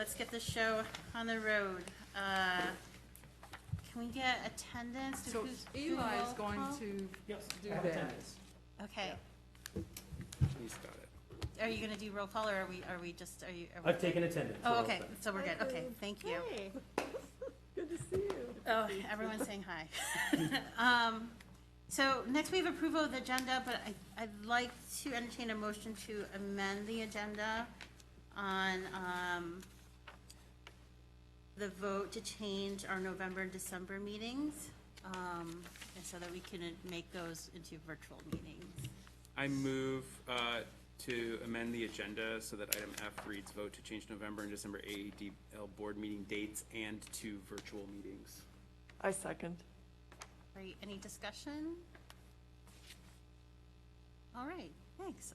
let's get this show on the road. Can we get attendance? So Who's doing Eli is roll going call? to Yes, do I have that. attendance. Okay. He's got it. Are you gonna do roll call, or are we just, are you? I've taken attendance. Oh, We're all okay, set. so we're good, okay, thank you. Hey, good to see you. Oh, everyone's saying hi. So next we have approval of the agenda, but I'd like to entertain a motion to amend the agenda on, the vote to change our November and December meetings, and so that we can make those into virtual meetings. I move to amend the agenda so that item F reads vote to change November and December AADL board meeting dates and to virtual meetings. I second. Great, any discussion? All right, thanks.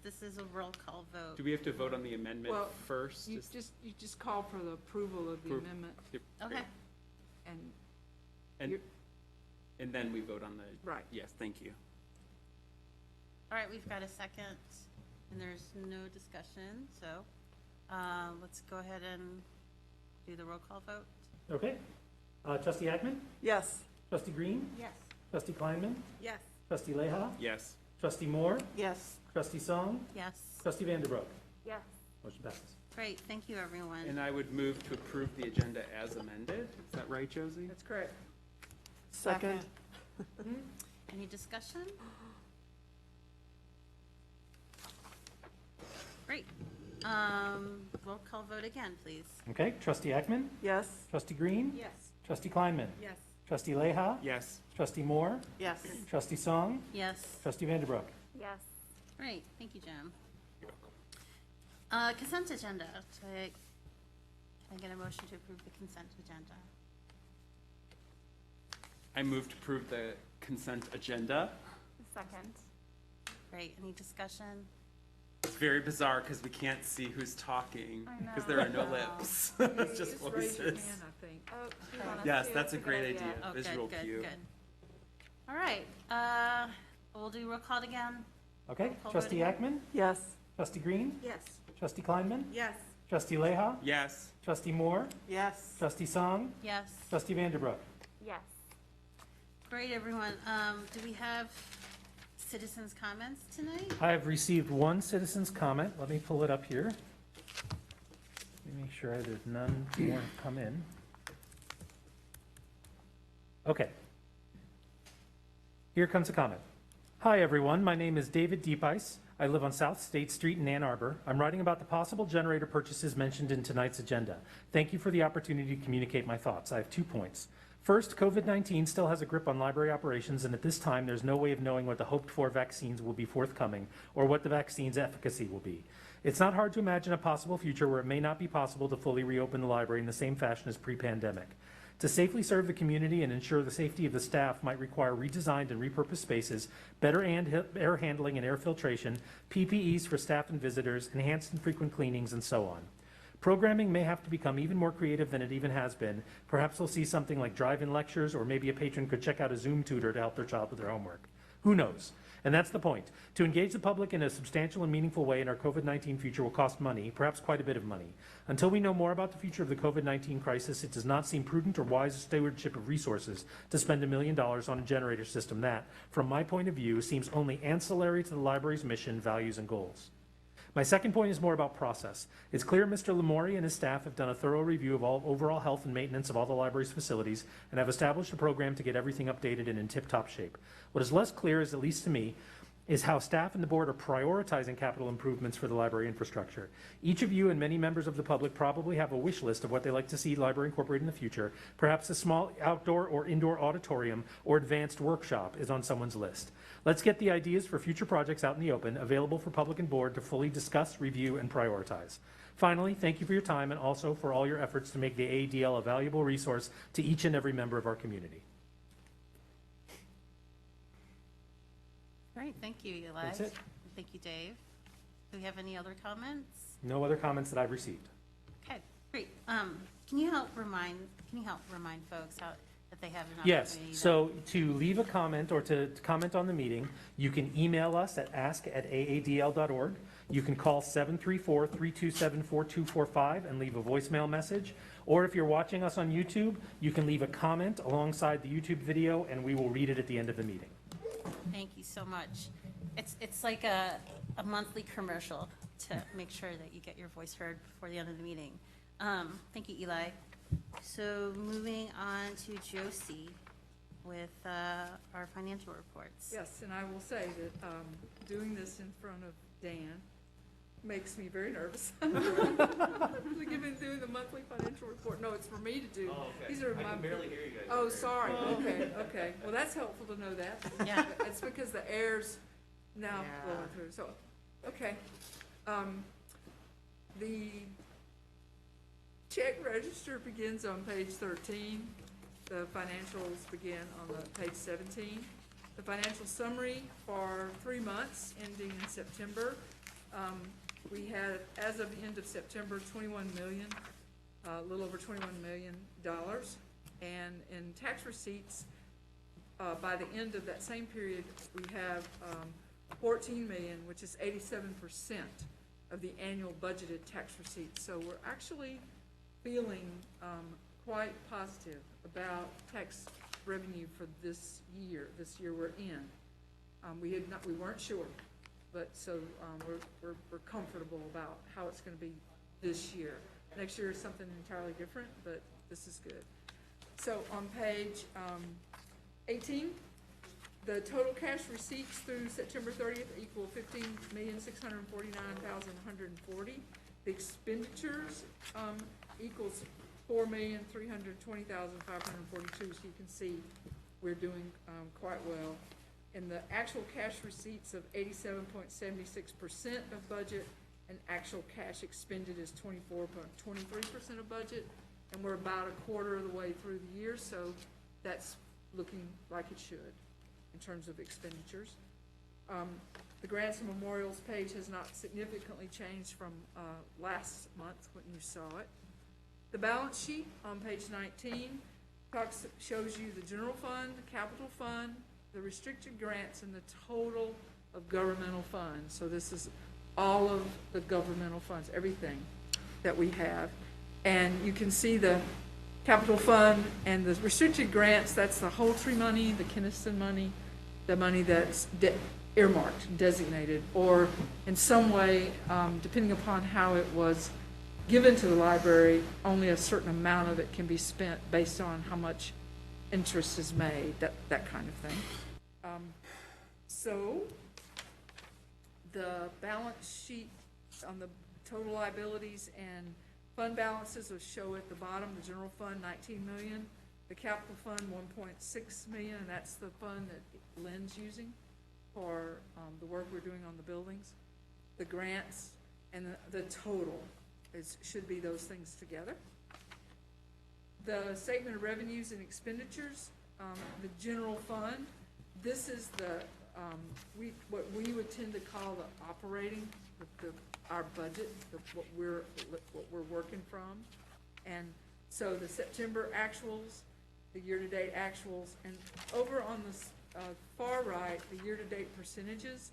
This is a roll call vote. Do we have to vote on the amendment Well, first? You just call for the approval of the Approve. amendment, Yep, Okay, great. And, you're- and then we vote on the, right. yes, thank you. all right, we've got a second, and there's no discussion, so let's go ahead and do the roll call vote. Okay. Trustee Hackman, Yes. trustee Green, Yes. trustee Kleinman, Yes. trustee Leha, Yes. trustee Moore, Yes. trustee Song, Yes, trustee Vanderbroek. Yes. Motion passes. great, thank you, everyone. And I would move to approve the agenda as amended. Is that right, Josie? That's correct. Second. Any discussion? Great. Roll call vote again, please. Okay, trustee Hackman, Yes. trustee Green, Yes. trustee Kleinman, Yes. trustee Leha, Yes. trustee Moore, Yes. trustee Song, Yes, trustee Vanderbroek. Yes. great, thank you, Jim. You're welcome. Consent agenda. Can I get a motion to approve the consent agenda? I move to approve the consent agenda. Second. Great, any discussion? It's very bizarre because we can't see who's talking I because know. there are no lips. It's just raise your voices. hand, I think. Oh, do you want us Yes, to? that's a good great idea. Oh, Visual good, cue. good, good. All right, we'll do roll call again. Okay, Roll call trustee vote again. Hackman, Yes. trustee Green, Yes. trustee Kleinman, Yes. trustee Leha, Yes. trustee Moore, Yes. trustee Song, Yes, trustee Vanderbroek. Yes. great, everyone. Do we have citizens' comments tonight? I have received one citizen's comment. Let me pull it up here. Let me make sure there's none more have come in. Okay. Here comes a comment. Hi, everyone. My name is David Deepice. I live on South State Street in Ann Arbor. I'm writing about the possible generator purchases mentioned in tonight's agenda. Thank you for the opportunity to communicate my thoughts. I have 2 points. First, COVID-19 still has a grip on library operations, and at this time, there's no way of knowing what the hoped-for vaccines will be forthcoming or what the vaccine's efficacy will be. It's not hard to imagine a possible future where it may not be possible to fully reopen the library in the same fashion as pre-pandemic. To safely serve the community and ensure the safety of the staff might require redesigned and repurposed spaces, better air handling and air filtration, PPEs for staff and visitors, enhanced and frequent cleanings, and so on. Programming may have to become even more creative than it even has been. Perhaps we'll see something like drive-in lectures, or maybe a patron could check out a Zoom tutor to help their child with their homework. Who knows? And that's the point. To engage the public in a substantial and meaningful way in our COVID-19 future will cost money, perhaps quite a bit of money. Until we know more about the future of the COVID-19 crisis, it does not seem prudent or wise stewardship of resources to spend $1 million on a generator system that, from my point of view, seems only ancillary to the library's mission, values, and goals. My second point is more about process. It's clear Mr. Lamori and his staff have done a thorough review of all overall health and maintenance of all the library's facilities and have established a program to get everything updated and in tip-top shape. What is less clear, at least to me, is how staff and the board are prioritizing capital improvements for the library infrastructure. Each of you and many members of the public probably have a wish list of what they like to see the library incorporate in the future. Perhaps a small outdoor or indoor auditorium or advanced workshop is on someone's list. Let's get the ideas for future projects out in the open, available for public and board to fully discuss, review, and prioritize. Finally, thank you for your time and also for all your efforts to make the AADL a valuable resource to each and every member of our community. Great, thank you, Eli. That's it. Thank you, Dave. Do we have any other comments? No other comments that I've received. Okay, great. Can you help remind folks how, that they have an Yes, opportunity? so to leave a comment or to comment on the meeting, you can email us at ask@aadl.org. You can call 734-327-4245 and leave a voicemail message. Or if you're watching us on YouTube, you can leave a comment alongside the YouTube video, and we will read it at the end of the meeting. Thank you so much. It's like a monthly commercial to make sure that you get your voice heard before the end of the meeting. Thank you, Eli. So moving on to Josie with our financial reports. Yes, and I will say that doing this in front of Dan makes me very nervous. Doing the monthly financial report. No, it's for me to do. Oh, okay. These are I my. can barely hear you guys. Oh, sorry. Okay. Well, that's helpful to know that. Yeah. It's because the air's now Yeah. blowing through. So, okay. The check register begins on page 13. The financials begin on page 17. The financial summary for 3 months ending in September. We had, as of the end of September, 21 million, a little over $21 million. And in tax receipts, by the end of that same period, we have 14 million, which is 87% of the annual budgeted tax receipts. So we're actually feeling quite positive about tax revenue for this year we're in. We weren't sure, but so we're comfortable about how it's going to be this year. Next year is something entirely different, but this is good. So on page 18, the total cash receipts through September 30th equal 15,649,140. The expenditures equals 4,320,542. So you can see we're doing quite well. And the actual cash receipts of 87.76% of budget, and actual cash expended is 24.23% of budget. And we're about a quarter of the way through the year, so that's looking like it should in terms of expenditures. The grants and memorials page has not significantly changed from last month when you saw it. The balance sheet on page 19 shows you the general fund, the capital fund, the restricted grants, and the total of governmental funds. So this is all of the governmental funds, everything that we have. And you can see the capital fund and the restricted grants, that's the whole tree money, the Keniston money, the money that's earmarked, designated, or in some way, depending upon how it was given to the library, only a certain amount of it can be spent based on how much interest is made, that kind of thing. So the balance sheet on the total liabilities and fund balances will show at the bottom. The general fund, 19 million. The capital fund, 1.6 million, and that's the fund that Lynn's using for the work we're doing on the buildings. The grants and the total should be those things together. The statement of revenues and expenditures, the general fund. This is the what we would tend to call the operating, our budget, what we're working from. And so the September actuals, the year-to-date actuals, and over on the far right, the year-to-date percentages.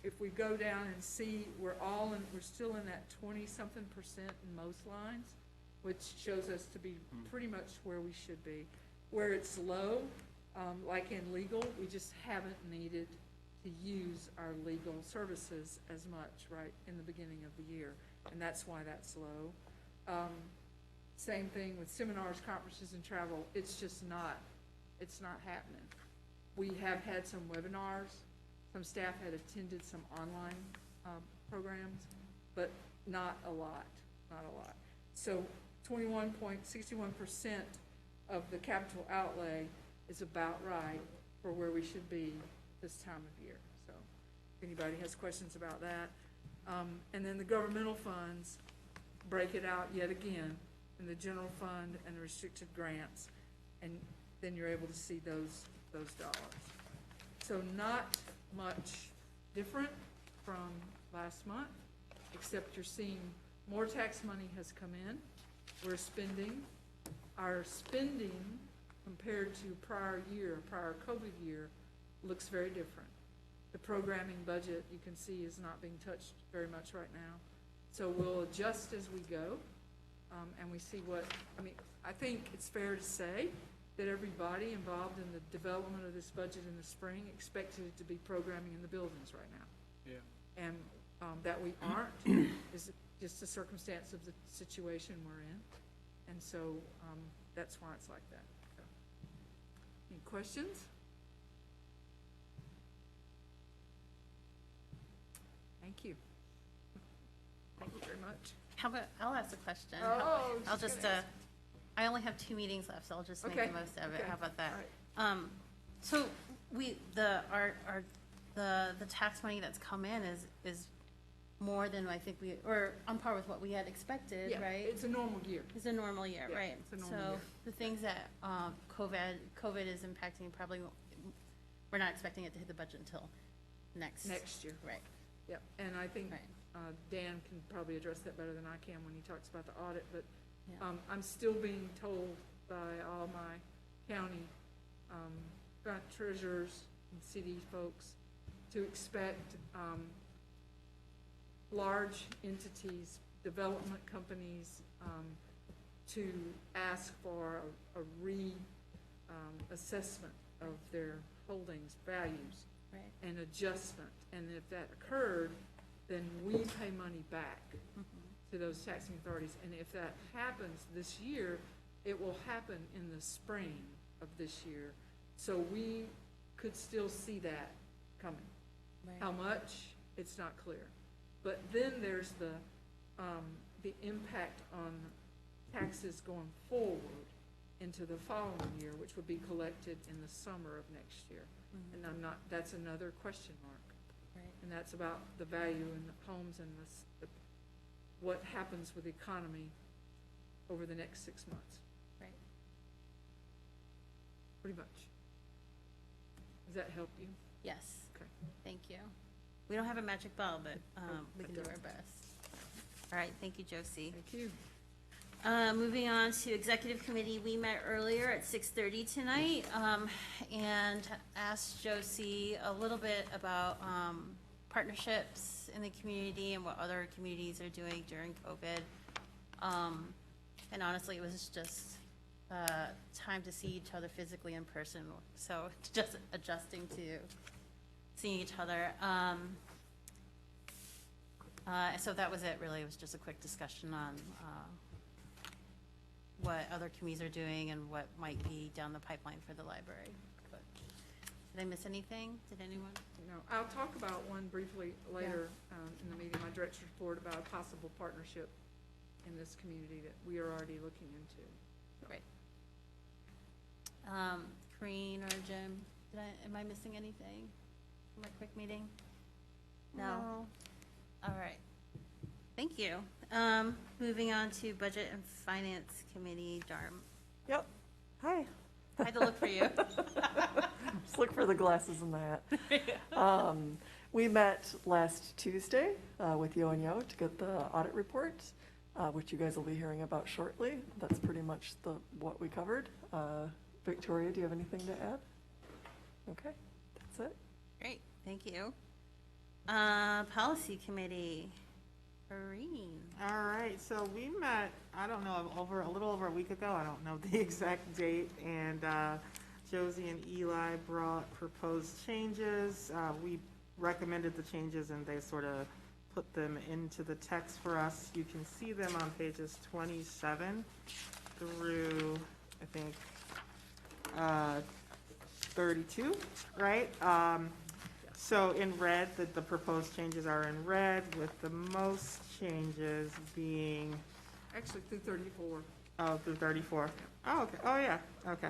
If we go down and see, we're still in that 20-something% in most lines, which shows us to be pretty much where we should be. Where it's low, like in legal, we just haven't needed to use our legal services as much, right, in the beginning of the year, and that's why that's low. Same thing with seminars, conferences, and travel. It's just not happening. We have had some webinars. Some staff had attended some online programs, but not a lot. So 21.61% of the capital outlay is about right for where we should be this time of year. So if anybody has questions about that. And then the governmental funds, break it out yet again in the general fund and the restricted grants, and then you're able to see those dollars. So not much different from last month, except you're seeing more tax money has come in. We're spending. Our spending compared to prior COVID year, looks very different. The programming budget, you can see, is not being touched very much right now. So we'll adjust as we go, and we see what, I mean, I think it's fair to say that everybody involved in the development of this budget in the spring expected it to be programming in the buildings right now. Yeah. And that we aren't is just a circumstance of the situation we're in. And so that's why it's like that. So, any questions? Thank you. Thank you very much. How about, I'll ask a question. Oh, I'll she's just, gonna ask. I only have 2 meetings left, so I'll just make Okay, the most of it. okay, How about that? all right. So the tax money that's come in is more than I think or on par with what we had expected, Yeah, right? it's a normal year. It's a normal year, Yeah, right? it's a normal year. So the things that COVID is impacting probably, we're not expecting it to hit the budget until next. Next year. Right, Yep, and I think right. Dan can probably address that better than I can when he talks about the audit, but Yeah. I'm still being told by all my county front treasurers and city folks to expect large entities, development companies, to ask for a assessment of their holdings values Right. and adjustment. And if that occurred, then we pay money back to those taxing authorities. And if that happens this year, it will happen in the spring of this year. So we could still see that coming. Right. How much, it's not clear. But then there's the impact on taxes going forward into the following year, which would be collected in the summer of next year. And that's another question mark. Right. And that's about the value in the homes and what happens with the economy over the next 6 months, Right. pretty much. Does that help you? Yes. Okay. Thank you. We don't have a magic ball, but we I can do don't. our best. All right, thank you, Josie. Thank you. Moving on to Executive Committee, we met earlier at 6:30 tonight, and asked Josie a little bit about partnerships in the community and what other communities are doing during COVID. And honestly, it was just time to see each other physically in person, so just adjusting to seeing each other. So that was it, really. It was just a quick discussion on what other communities are doing and what might be down the pipeline for the library. But did I miss anything? Did anyone? No, I'll talk about one briefly later in the meeting, my director's report about a possible partnership in this community that we are already looking into. Great. Corinne or Jim, am I missing anything from my quick meeting? No? All right. Thank you. Moving on to Budget and Finance Committee, Darm. Yep. Hi. I had to look for you. Just look for the glasses and that. We met last Tuesday with Yo and Yo to get the audit report, which you guys will be hearing about shortly. That's pretty much what we covered. Victoria, do you have anything to add? Okay, that's it. Great, thank you. Policy Committee, Irene. All right, so we met, I don't know, a little over a week ago, I don't know the exact date, and Josie and Eli brought proposed changes. We recommended the changes and they sort of put them into the text for us. You can see them on pages 27 through, I think, 32, right? So in red, the proposed changes are in red, with the most changes being, Actually, through 34. oh, through 34. Oh, okay, oh, yeah, okay.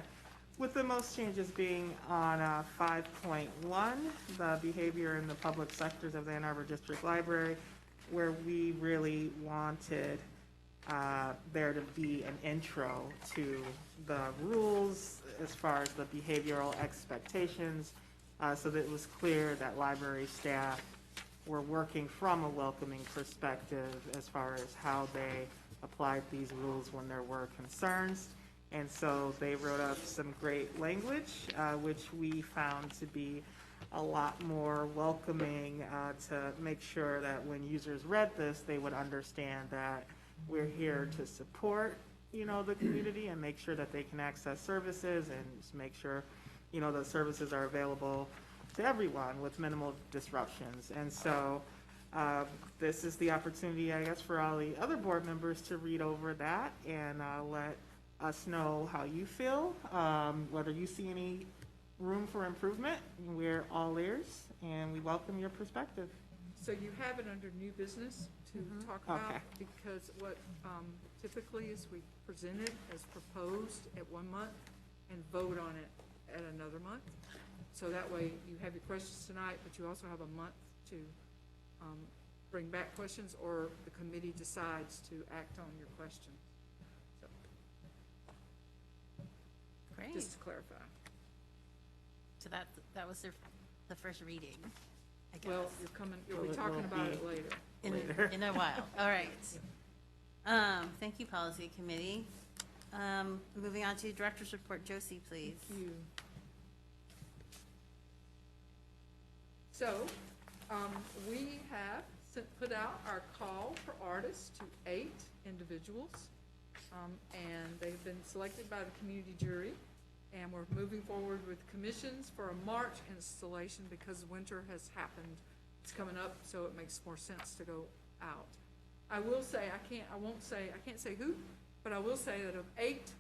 With the most changes being on 5.1, the behavior in the public sectors of the Ann Arbor District Library, where we really wanted there to be an intro to the rules as far as the behavioral expectations, so that it was clear that library staff were working from a welcoming perspective as far as how they applied these rules when there were concerns. And so they wrote up some great language, which we found to be a lot more welcoming to make sure that when users read this, they would understand that we're here to support, the community and make sure that they can access services and just make sure, the services are available to everyone with minimal disruptions. And so this is the opportunity, I guess, for all the other board members to read over that and let us know how you feel, whether you see any room for improvement. We're all ears, and we welcome your perspective. So you have it under new business to talk about, Okay. because what typically is we present it as proposed at 1 month and vote on it at another month. So that way you have your questions tonight, but you also have a month to bring back questions, or the committee decides to act on your question. So, Great. just to clarify. So that was the first reading, I guess. Well, you'll be talking about it later. In a while, all right. Thank you, Policy Committee. Moving on to Director's Report, Josie, please. Thank you. So, we have put out our call for artists to 8 individuals, and they've been selected by the community jury, and we're moving forward with commissions for a March installation because winter has happened. It's coming up, so it makes more sense to go out. I will say, I can't say who, but I will say that of 8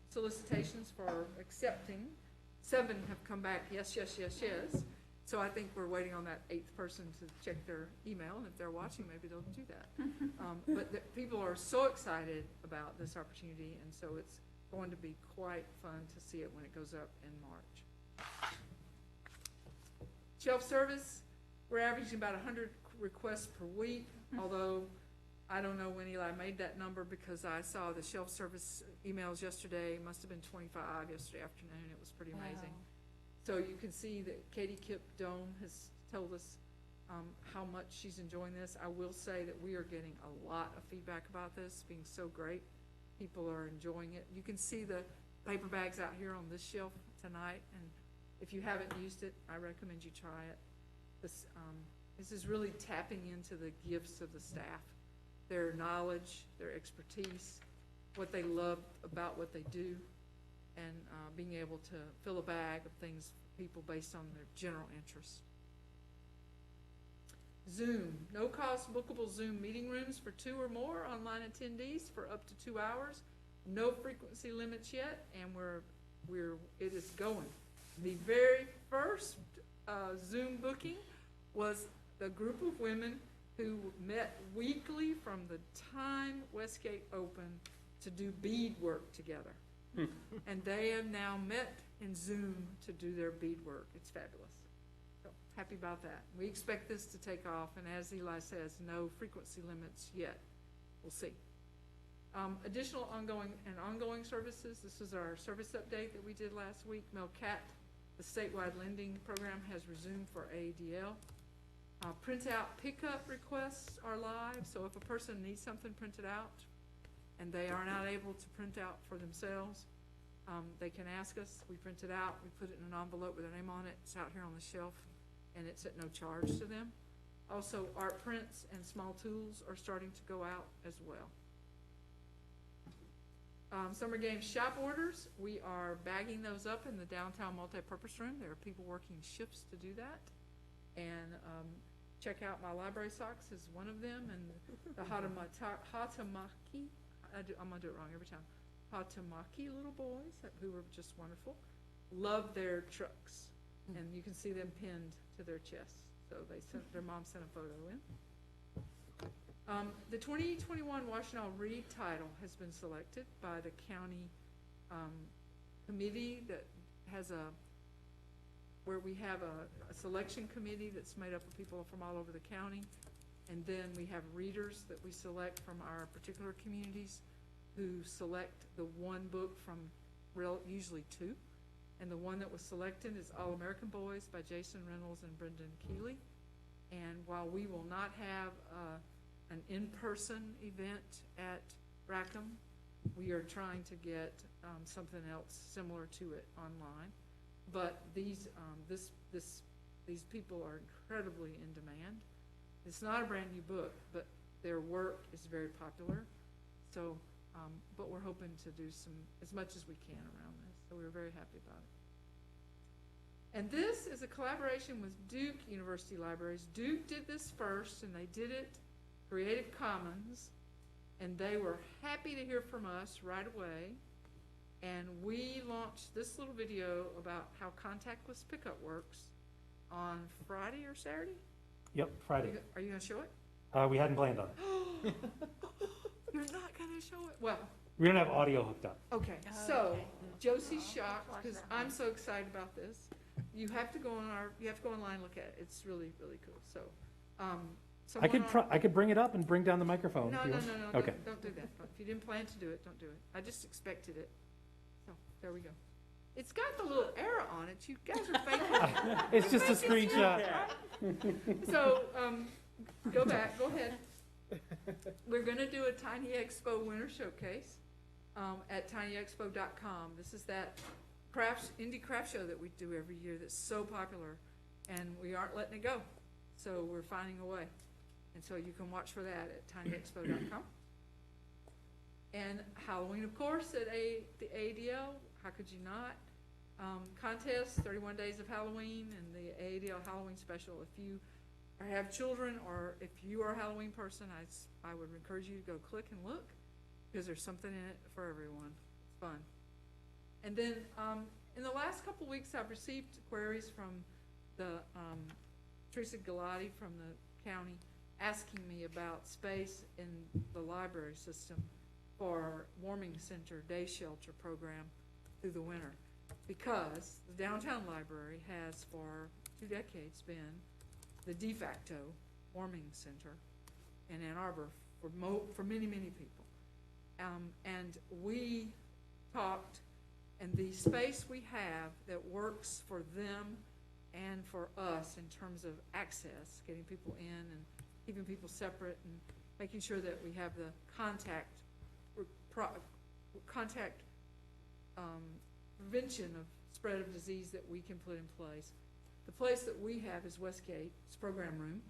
solicitations for accepting, 7 have come back, yes. So I think we're waiting on that 8th person to check their email, and if they're watching, maybe they'll do that. But people are so excited about this opportunity, and so it's going to be quite fun to see it when it goes up in March. Shelf service, we're averaging about 100 requests per week, although I don't know when Eli made that number, because I saw the shelf service emails yesterday, must have been 25 yesterday afternoon. It was pretty amazing. Wow. So you can see that Katie Kip Doan has told us how much she's enjoying this. I will say that we are getting a lot of feedback about this being so great. People are enjoying it. You can see the paper bags out here on this shelf tonight, and if you haven't used it, I recommend you try it. This is really tapping into the gifts of the staff, their knowledge, their expertise, what they love about what they do, and being able to fill a bag of things for people based on their general interests. Zoom, no-cost bookable Zoom meeting rooms for 2 or more online attendees for up to 2 hours. No frequency limits yet, and it is going. The very first Zoom booking was the group of women who met weekly from the time Westgate opened to do beadwork together. And they have now met in Zoom to do their beadwork. It's fabulous. So happy about that. We expect this to take off, and as Eli says, no frequency limits yet. We'll see. Additional ongoing services. This is our service update that we did last week. Melcat, the statewide lending program, has resumed for ADL. Printout pickup requests are live, so if a person needs something printed out and they are not able to print out for themselves, they can ask us. We print it out, we put it in an envelope with their name on it. It's out here on the shelf, and it's at no charge to them. Also, art prints and small tools are starting to go out as well. Summer Games shop orders, we are bagging those up in the downtown multipurpose room. There are people working shifts to do that. And check out my library socks is one of them, and the Hatamaki, I'm gonna do it wrong every time, Hatamaki little boys who were just wonderful, love their trucks, and you can see them pinned to their chests. So their mom sent a photo in. The 2021 Washtenaw Reed title has been selected by the county committee that has where we have a selection committee that's made up of people from all over the county. And then we have readers that we select from our particular communities who select the one book from usually 2. And the one that was selected is All American Boys by Jason Reynolds and Brendan Keeley. And while we will not have an in-person event at Rackham, We are trying to get something else similar to it online. But these people are incredibly in demand. It's not a brand new book, but their work is very popular. So, but we're hoping to do as much as we can around this. So we're very happy about it. And this is a collaboration with Duke University Libraries. Duke did this first, and they did it Creative Commons, and they were happy to hear from us right away. And we launched this little video about how contactless pickup works on Friday or Saturday? Yep, Friday. Are you gonna show it? We hadn't planned on it. You're not gonna show it? Well, We don't have audio hooked up. okay, so Josie's shocked because I'm so excited about this. You have to go online and look at it. It's really, really cool. So, I could bring it up and bring down the microphone. No, if you no, want. no, no, Okay. don't do that. If you didn't plan to do it, don't do it. I just expected it. So, there we go. It's got the little arrow on it. You guys are faking it. It's just a screenshot. So, go back, go ahead. We're gonna do a Tiny Expo Winter Showcase, at tinyexpo.com. This is that indie craft show that we do every year that's so popular, and we aren't letting it go. So we're finding a way. And so you can watch for that at tinyexpo.com. And Halloween, of course, at the ADL, how could you not? Contest, 31 Days of Halloween, and the ADL Halloween Special. If you have children, or if you are a Halloween person, I would encourage you to go click and look, because there's something in it for everyone. It's fun. And then in the last couple weeks, I've received queries from the Teresa Galati from the county asking me about space in the library system for warming center day shelter program through the winter, because the downtown library has for 2 decades been the de facto warming center in Ann Arbor for many, many people. And we talked, and the space we have that works for them and for us in terms of access, getting people in and keeping people separate and making sure that we have the contact prevention of spread of disease that we can put in place. The place that we have is Westgate, it's program room,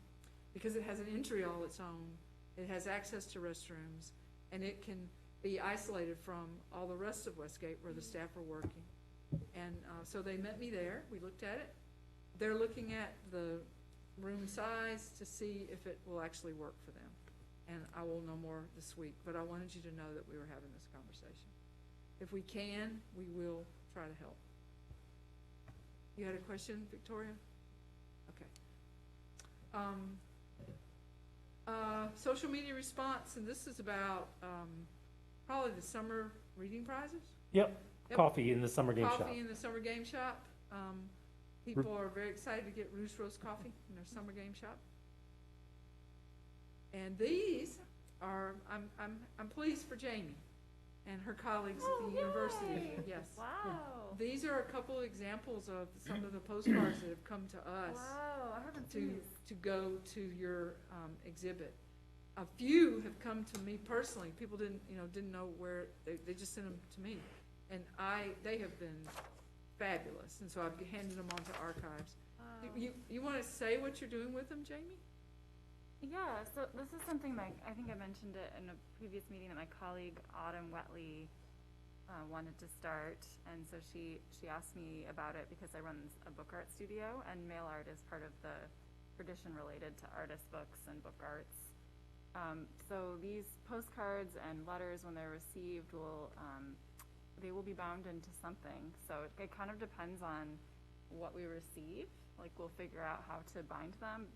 because it has an entry all its own. It has access to restrooms, and it can be isolated from all the rest of Westgate where the staff are working. And so they met me there. We looked at it. They're looking at the room size to see if it will actually work for them. And I will know more this week, but I wanted you to know that we were having this conversation. If we can, we will try to help. You had a question, Victoria? Okay. Social media response, and this is about probably the summer reading prizes. Yep. Coffee in the summer game shop. Coffee in the summer game shop. People are very excited to get Roost Roast coffee in their summer game shop. And these are, I'm pleased for Jamie and her colleagues at the university. Yes. Wow. These are a couple of examples of some of the postcards that have come to us. Wow, I haven't seen these. To go to your exhibit. A few have come to me personally. People didn't know where, they just sent them to me. And they have been fabulous, and so I've handed them on to archives. Wow. You want to say what you're doing with them, Jamie? Yeah, so this is something that I think I mentioned it in a previous meeting that my colleague Autumn Wetley wanted to start, and so she asked me about it because I run a book art studio, and mail art is part of the tradition related to artist books and book arts. So these postcards and letters, when they're received, they will be bound into something. So it kind of depends on what we receive. Like, we'll figure out how to bind them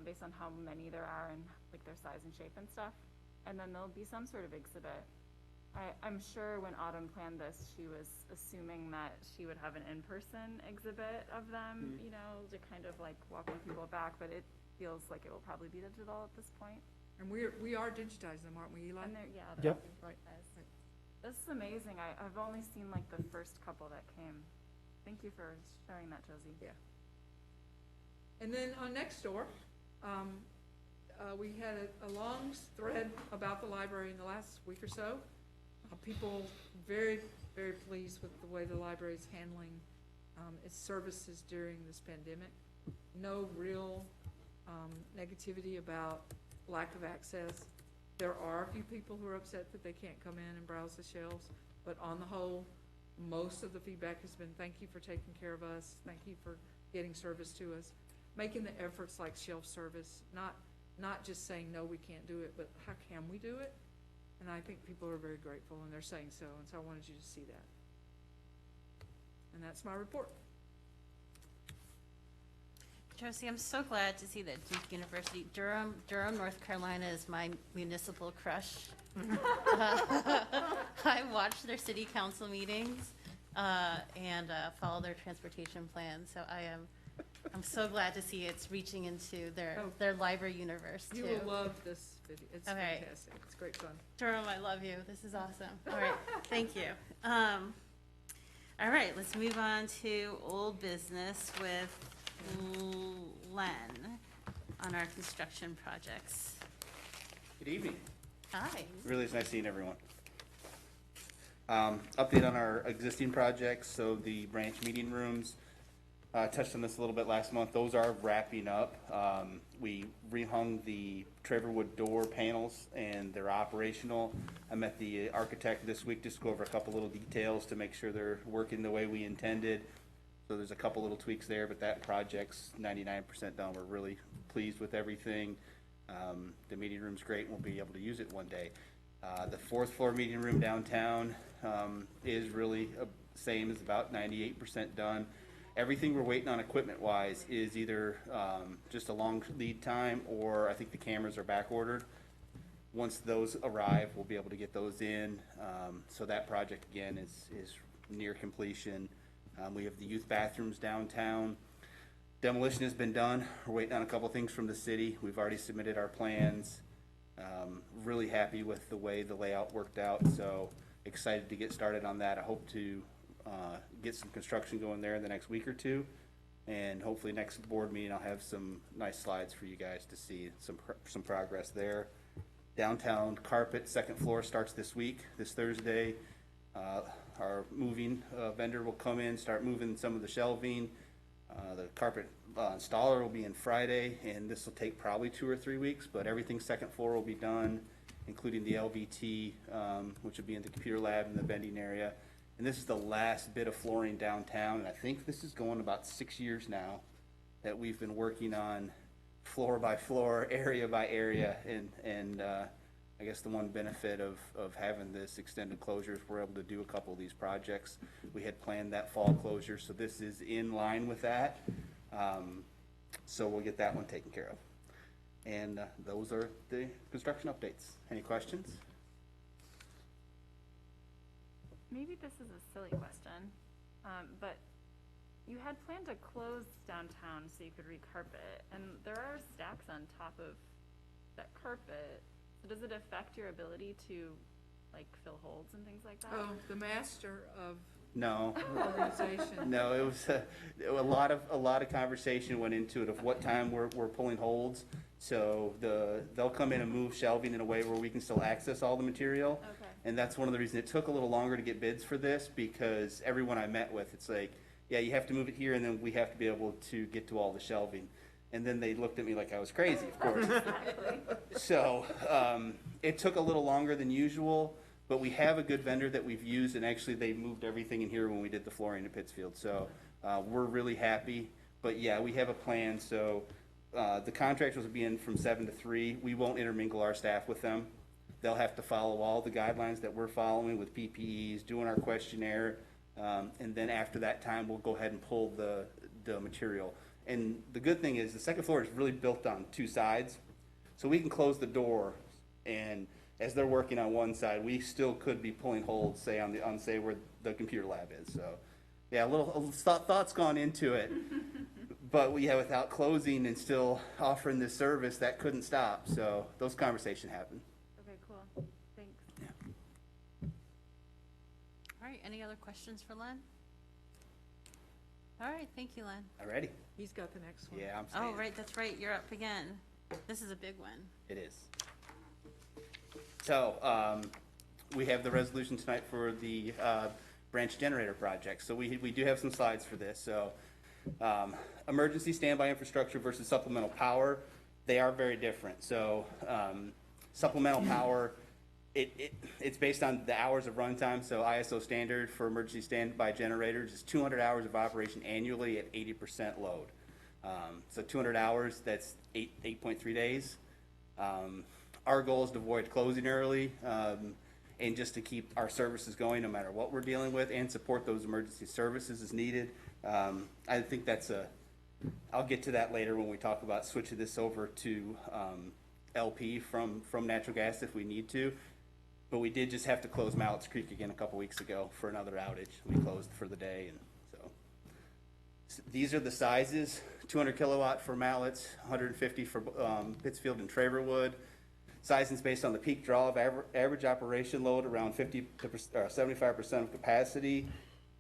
based on how many there are and like their size and shape and stuff. And then there'll be some sort of exhibit. I'm sure when Autumn planned this, she was assuming that she would have an in-person exhibit of them, to kind of like welcome people back, but it feels like it will probably be digital at this point. And we are digitizing them, aren't we, Eli? And they're, Yep. Right. This is amazing. I've only seen like the first couple that came. Thank you for sharing that, Josie. Yeah. And then on Nextdoor, we had a long thread about the library in the last week or so. People very, very pleased with the way the library is handling its services during this pandemic. No real negativity about lack of access. There are a few people who are upset that they can't come in and browse the shelves, but on the whole, most of the feedback has been, thank you for taking care of us, thank you for getting service to us, making the efforts like shelf service, not just saying, no, we can't do it, but how can we do it? And I think people are very grateful, and they're saying so, and so I wanted you to see that. And that's my report. Josie, I'm so glad to see that Duke University, Durham, North Carolina is my municipal crush. I watch their city council meetings and follow their transportation plans, so I'm so glad to see it's reaching into their library universe too. You will love this video. It's Okay. fantastic. It's great fun. Durham, I love you. This is awesome. All right, thank you. All right, let's move on to old business with Len on our construction projects. Good evening. Hi. Really is nice seeing everyone. Update on our existing projects, so the branch meeting rooms, touched on this a little bit last month, those are wrapping up. We rehung the Traverwood door panels and they're operational. I met the architect this week just to go over a couple little details to make sure they're working the way we intended. So there's a couple little tweaks there, but that project's 99% done. We're really pleased with everything. The meeting room's great, and we'll be able to use it one day. The fourth floor meeting room downtown is really same, as about 98% done. Everything we're waiting on equipment-wise is either just a long lead time, or I think the cameras are back ordered. Once those arrive, we'll be able to get those in. So that project, again, is near completion. We have the youth bathrooms downtown. Demolition has been done. We're waiting on a couple things from the city. We've already submitted our plans. Really happy with the way the layout worked out, so excited to get started on that. I hope to get some construction going there in the next week or two, and hopefully next board meeting I'll have some nice slides for you guys to see some progress there. Downtown carpet, second floor starts this week, this Thursday. Our moving vendor will come in, start moving some of the shelving. The carpet installer will be in Friday, and this will take probably 2 or 3 weeks, but everything second floor will be done, including the LVT, which will be in the computer lab and the vending area. And this is the last bit of flooring downtown, and I think this is going about 6 years now that we've been working on floor by floor, area by area, and I guess the one benefit of having this extended closure is we're able to do a couple of these projects. We had planned that fall closure, so this is in line with that. So we'll get that one taken care of. And those are the construction updates. Any questions? Maybe this is a silly question, but you had planned to close downtown so you could recarpet, and there are stacks on top of that carpet. So does it affect your ability to, like, fill holes and things like that? Oh, the master of No. organization. No, it was a lot of conversation went into it of what time we're pulling holds. So they'll come in and move shelving in a way where we can still access all the material. Okay. And that's one of the reasons it took a little longer to get bids for this, because everyone I met with, it's like, yeah, you have to move it here, and then we have to be able to get to all the shelving. And then they looked at me like I was crazy, of course. So it took a little longer than usual, but we have a good vendor that we've used, and actually they moved everything in here when we did the flooring in Pittsfield. So we're really happy. But yeah, we have a plan. So the contractors will be in from 7 to 3. We won't intermingle our staff with them. They'll have to follow all the guidelines that we're following with PPEs, doing our questionnaire, and then after that time, we'll go ahead and pull the material. And the good thing is the second floor is really built on 2 sides, so we can close the door, and as they're working on one side, we still could be pulling holds, say on say where the computer lab is. So yeah, a little thought's gone into it, but without closing and still offering this service, that couldn't stop. So those conversations happen. Okay, cool. Thanks. All right, any other questions for Len? All right, thank you, Len. Alrighty. He's got the next one. Yeah, I'm Oh, saying right, that's right, you're up again. This is a big one. it is. So we have the resolution tonight for the branch generator project. So we do have some slides for this. So emergency standby infrastructure versus supplemental power, they are very different. So supplemental power, it's based on the hours of runtime. So ISO standard for emergency standby generators is 200 hours of operation annually at 80% load. So 200 hours, that's 8.3 days. Our goal is to avoid closing early and just to keep our services going no matter what we're dealing with and support those emergency services as needed. I think I'll get to that later when we talk about switching this over to LP from natural gas if we need to. But we did just have to close Mallett's Creek again a couple weeks ago for another outage. We closed for the day, and so these are the sizes: 200 kilowatt for Mallett's, 150 for Pittsfield and Traverwood. Sizing's based on the peak draw of average operation load around 50 to 75% of capacity.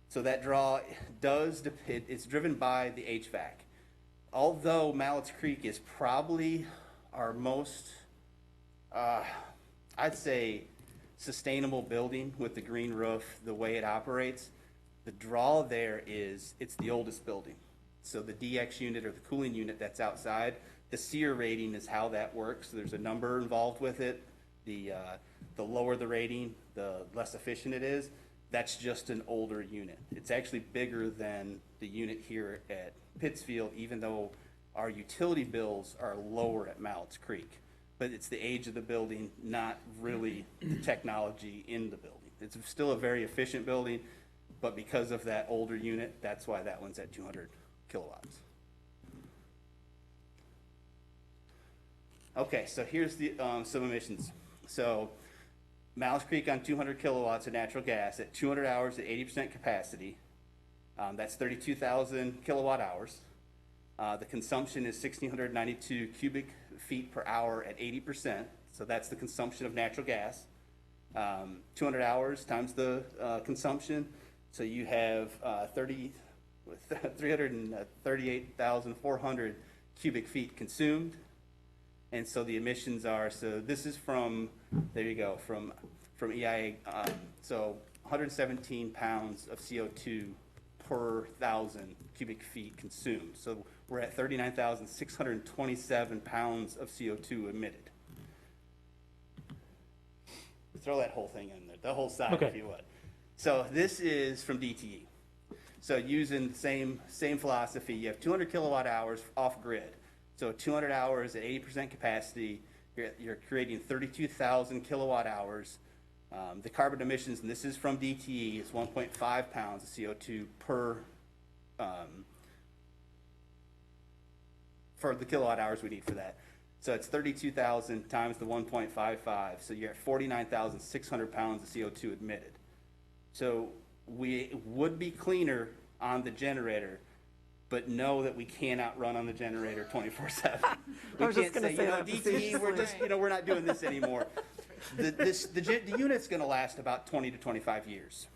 So that draw it's driven by the HVAC. Although Mallett's Creek is probably our most, I'd say, sustainable building with the green roof, the way it operates, the draw there is, it's the oldest building. So the DX unit or the cooling unit that's outside, the SEER rating is how that works. There's a number involved with it. The lower the rating, the less efficient it is. That's just an older unit. It's actually bigger than the unit here at Pittsfield, even though our utility bills are lower at Mallett's Creek. But it's the age of the building, not really the technology in the building. It's still a very efficient building, but because of that older unit, that's why that one's at 200 kilowatts. Okay, so here's the some emissions. So Mallett's Creek on 200 kilowatts of natural gas at 200 hours at 80% capacity. That's 32,000 kilowatt hours. The consumption is 1,692 cubic feet per hour at 80%. So that's the consumption of natural gas. 200 hours times the consumption. So you have 338,400 cubic feet consumed. And so the emissions are, so this is from, there you go, from EIA, so 117 pounds of CO2 per 1,000 cubic feet consumed. So we're at 39,627 pounds of CO2 emitted. Throw that whole thing in there, the whole side Okay. if you would. So this is from DTE. So using the same philosophy, you have 200 kilowatt hours off grid. So 200 hours at 80% capacity, you're creating 32,000 kilowatt hours. The carbon emissions, and this is from DTE, is 1.5 pounds of CO2 per, for the kilowatt hours we need for that. So it's 32,000 times the 1.55, so you're at 49,600 pounds of CO2 emitted. So we would be cleaner on the generator, but know that we cannot run on the generator 24/7. I was just gonna say that DTE, we're just, we're not doing this anymore. The unit's gonna last about 20 to 25 years.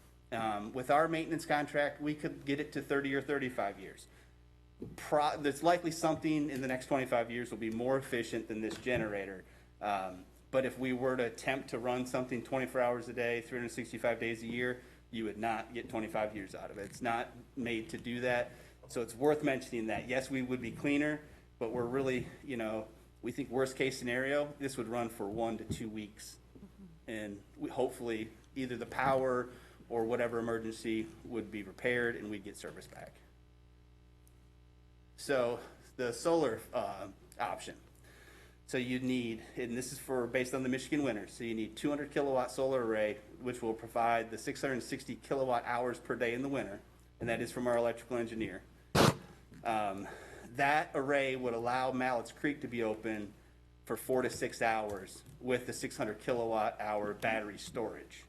With our maintenance contract, we could get it to 30 or 35 years. There's likely something in the next 25 years will be more efficient than this generator. But if we were to attempt to run something 24 hours a day, 365 days a year, you would not get 25 years out of it. It's not made to do that. So it's worth mentioning that. Yes, we would be cleaner, but we're really, we think worst case scenario, this would run for 1 to 2 weeks. And hopefully either the power or whatever emergency would be repaired and we'd get service back. So the solar option. So you'd need, and this is based on the Michigan winters, so you need 200 kilowatt solar array, which will provide the 660 kilowatt hours per day in the winter, and that is from our electrical engineer. That array would allow Mallett's Creek to be open for 4 to 6 hours with the 600 kilowatt hour battery storage.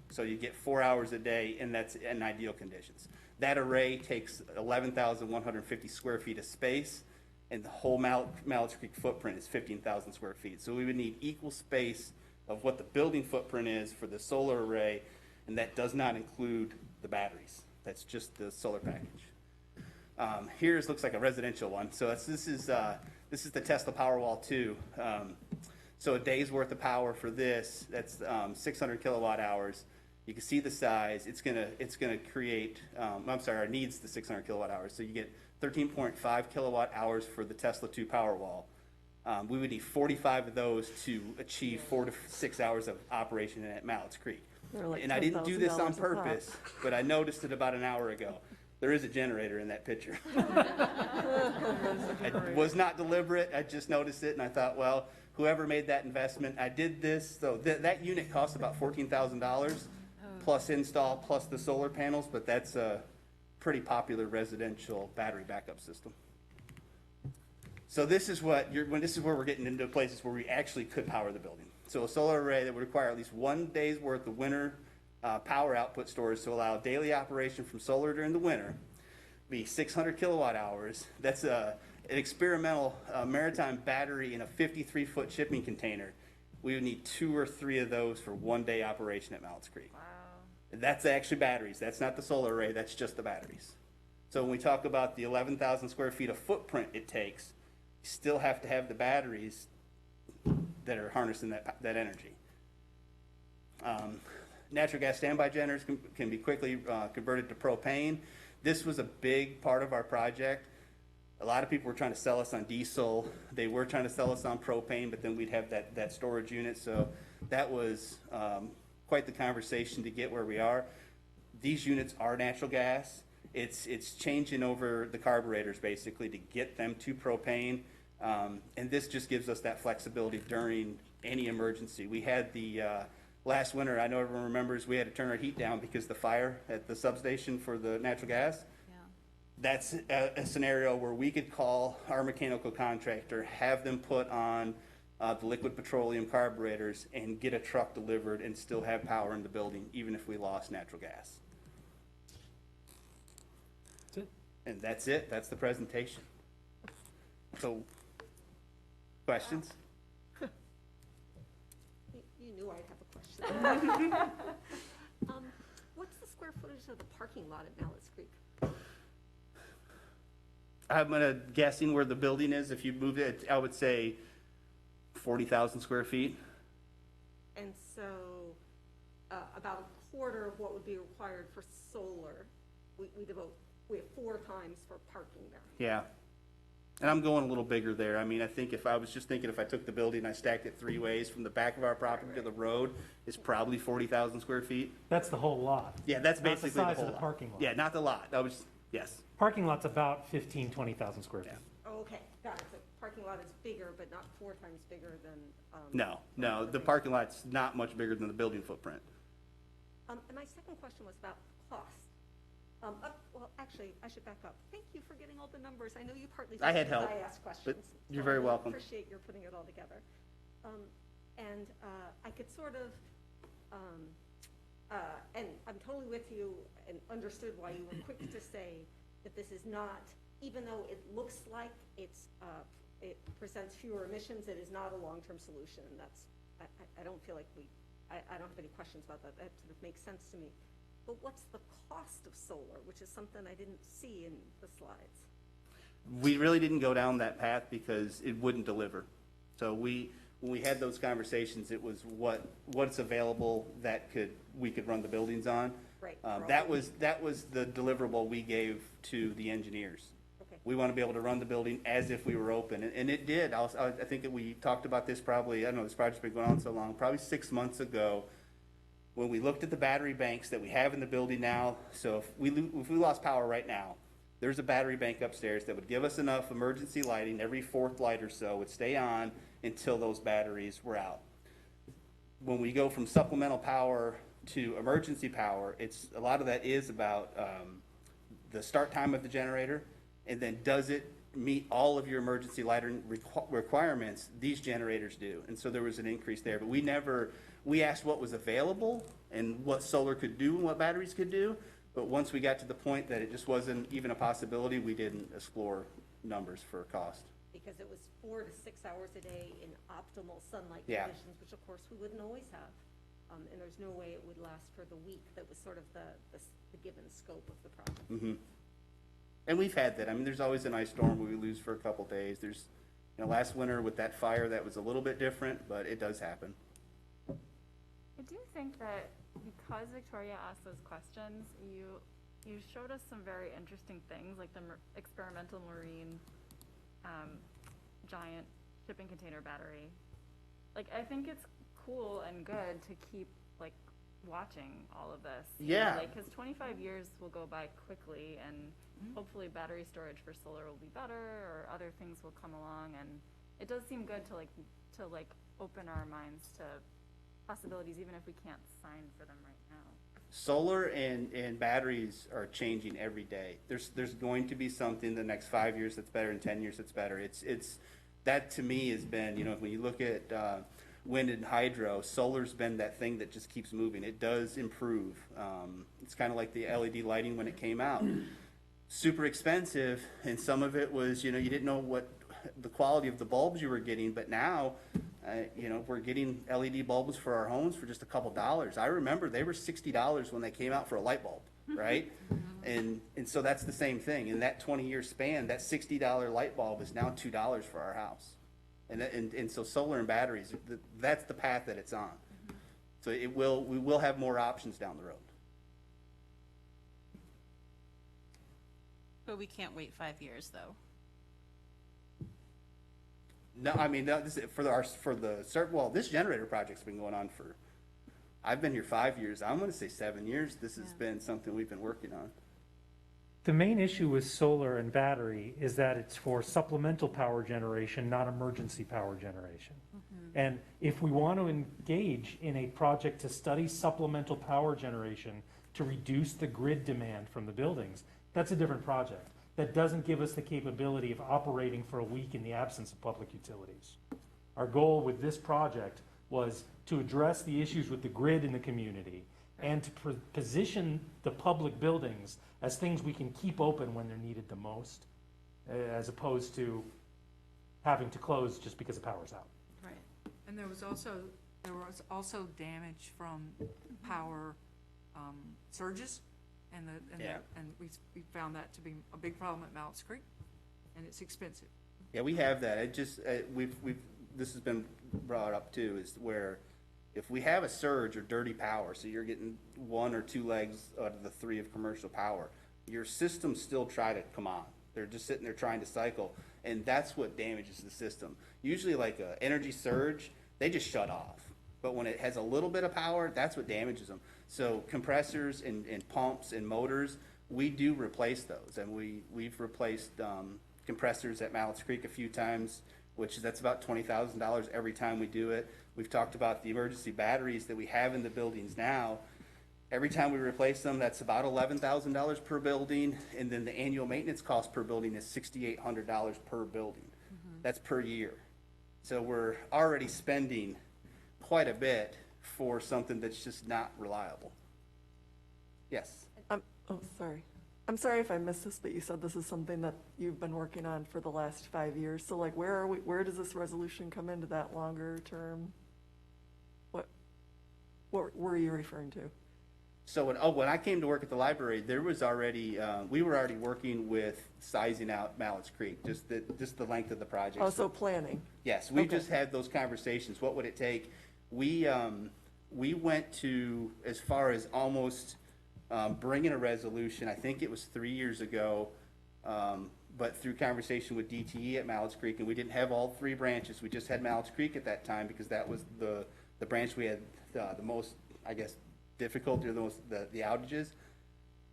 So you get 4 hours a day, and that's in ideal conditions. That array takes 11,150 square feet of space, and the whole Mallett's Creek footprint is 15,000 square feet. So we would need equal space of what the building footprint is for the solar array, and that does not include the batteries. That's just the solar package. Here's looks like a residential one. So this is the Tesla Powerwall 2. So a day's worth of power for this, that's 600 kilowatt hours. You can see the size. It's gonna create. It needs the 600 kilowatt hours. So you get 13.5 kilowatt hours for the Tesla 2 Powerwall. We would need 45 of those to achieve 4 to 6 hours of operation at Mallett's Creek. They're like And I didn't do this on $10,000 a pop. purpose, but I noticed it about an hour ago. There is a generator in that picture. It was not deliberate. I just noticed it and I thought, well, whoever made that investment, I did this. So that unit cost about $14,000 plus install, plus the solar panels, but that's a pretty popular residential battery backup system. So this is where we're getting into places where we actually could power the building. So a solar array that would require at least 1 day's worth of winter power output storage to allow daily operation from solar during the winter, be 600 kilowatt hours. That's an experimental maritime battery in a 53-foot shipping container. We would need 2 or 3 of those for 1 day operation at Mallett's Creek. Wow. That's actually batteries. That's not the solar array. That's just the batteries. So when we talk about the 11,000 square feet of footprint it takes, you still have to have the batteries that are harnessing that energy. Natural gas standby generators can be quickly converted to propane. This was a big part of our project. A lot of people were trying to sell us on diesel. They were trying to sell us on propane, but then we'd have that storage unit. So that was quite the conversation to get where we are. These units are natural gas. It's changing over the carburetors basically to get them to propane. And this just gives us that flexibility during any emergency. We had the last winter, I know everyone remembers, we had to turn our heat down because the fire at the substation for the natural gas. Yeah. That's a scenario where we could call our mechanical contractor, have them put on the liquid petroleum carburetors and get a truck delivered and still have power in the building, even if we lost natural gas. That's it. And that's it. That's the presentation. So, questions? You knew I'd have a question. What's the square footage of the parking lot at Mallett's Creek? I'm guessing where the building is. If you moved it, I would say 40,000 square feet. And so, about a quarter of what would be required for solar, we have 4 times for parking there. Yeah. And I'm going a little bigger there. I mean, I think if I took the building and I stacked it 3 ways from the back of our property to the road, it's probably 40,000 square feet. That's the whole lot. Yeah, that's Not the basically the size whole of the lot. parking lot. Yeah, not the lot. Yes. Parking lot's about 15, 20,000 square feet. Yeah. Oh, okay, got it. The parking lot is bigger, but not 4 times bigger than. No, the parking lot's not much bigger than the building footprint. And my second question was about cost. Well, actually, I should back up. Thank you for getting all the numbers. I know you partly. I had did 'cause help, I asked questions. but you're so very I really welcome. Appreciate your putting it all together. And I could sort of, and I'm totally with you and understood why you were quick to say that this is not, even though it looks like it presents fewer emissions, it is not a long-term solution. And that's, I don't feel like I don't have any questions about that. That sort of makes sense to me. But what's the cost of solar, which is something I didn't see in the slides? We really didn't go down that path because it wouldn't deliver. So when we had those conversations, it was what's available that we could run the buildings on. Right. That was the deliverable we gave to the engineers. Okay. We want to be able to run the building as if we were open, and it did. I think that we talked about this probably, I don't know, this project's been going on so long, probably 6 months ago, when we looked at the battery banks that we have in the building now. So if we lost power right now, there's a battery bank upstairs that would give us enough emergency lighting. Every 4th light or so would stay on until those batteries were out. When we go from supplemental power to emergency power, a lot of that is about the start time of the generator, and then does it meet all of your emergency lighting requirements? These generators do, and so there was an increase there. But we asked what was available and what solar could do and what batteries could do, but once we got to the point that it just wasn't even a possibility, we didn't explore numbers for cost. Because it was 4 to 6 hours a day in optimal sunlight Yeah. conditions, which of course we wouldn't always have. And there's no way it would last for the week. That was sort of the given scope of the project. Mm-hmm. And we've had that. I mean, there's always an ice storm where we lose for a couple days. Last winter with that fire, that was a little bit different, but it does happen. I do think that because Victoria asked those questions, you showed us some very interesting things, like the experimental marine giant shipping container battery. Like, I think it's cool and good to keep, like, watching all of this. you know, Yeah. Like, because 25 years will go by quickly, and hopefully battery storage for solar will be better, or other things will come along, and it does seem good to open our minds to possibilities, even if we can't sign for them right now. Solar and batteries are changing every day. There's going to be something the next 5 years that's better, in 10 years that's better. It's that to me has been, when you look at wind and hydro, solar's been that thing that just keeps moving. It does improve. It's kind of like the LED lighting when it came out. Super expensive, and some of it was, you didn't know what the quality of the bulbs you were getting, but now, we're getting LED bulbs for our homes for just a couple dollars. I remember they were $60 when they came out for a light bulb, right? And so that's the same thing. In that 20-year span, that $60 light bulb is now $2 for our house. And so solar and batteries, that's the path that it's on. So we will have more options down the road. But we can't wait 5 years, though. No, I mean, this this generator project's been going on for, I've been here 5 years. I'm gonna say 7 years. This has been something we've been working on. The main issue with solar and battery is that it's for supplemental power generation, not emergency power generation. And if we want to engage in a project to study supplemental power generation to reduce the grid demand from the buildings, that's a different project. That doesn't give us the capability of operating for a week in the absence of public utilities. Our goal with this project was to address the issues with the grid in the community and to position the public buildings as things we can keep open when they're needed the most, as opposed to having to close just because the power's out. Right. And there was also damage from power surges, and we found that to be a big problem at Mallets Creek, and it's expensive. Yeah, we have that. It just, this has been brought up too, is where if we have a surge or dirty power, so you're getting 1 or 2 legs out of the 3 of commercial power, your systems still try to come on. They're just sitting there trying to cycle, and that's what damages the system. Usually like a energy surge, they just shut off. But when it has a little bit of power, that's what damages them. So compressors and pumps and motors, we do replace those. And we've replaced compressors at Mallets Creek a few times, that's about $20,000 every time we do it. We've talked about the emergency batteries that we have in the buildings now. Every time we replace them, that's about $11,000 per building, and then the annual maintenance cost per building is $6,800 per building. That's per year. So we're already spending quite a bit for something that's just not reliable. Yes? Sorry. I'm sorry if I missed this, but you said this is something that you've been working on for the last 5 years. So like, where does this resolution come into that longer term? What were you referring to? So when I came to work at the library, there was already, we were already working with sizing out Mallets Creek, just the length of the project. Oh, so planning. Yes, we Okay. just had those conversations. What would it take? We went to as far as almost bringing a resolution. I think it was 3 years ago, but through conversation with DTE at Mallets Creek, and we didn't have all 3 branches. We just had Mallets Creek at that time because that was the branch we had the most, I guess, difficulty or the outages.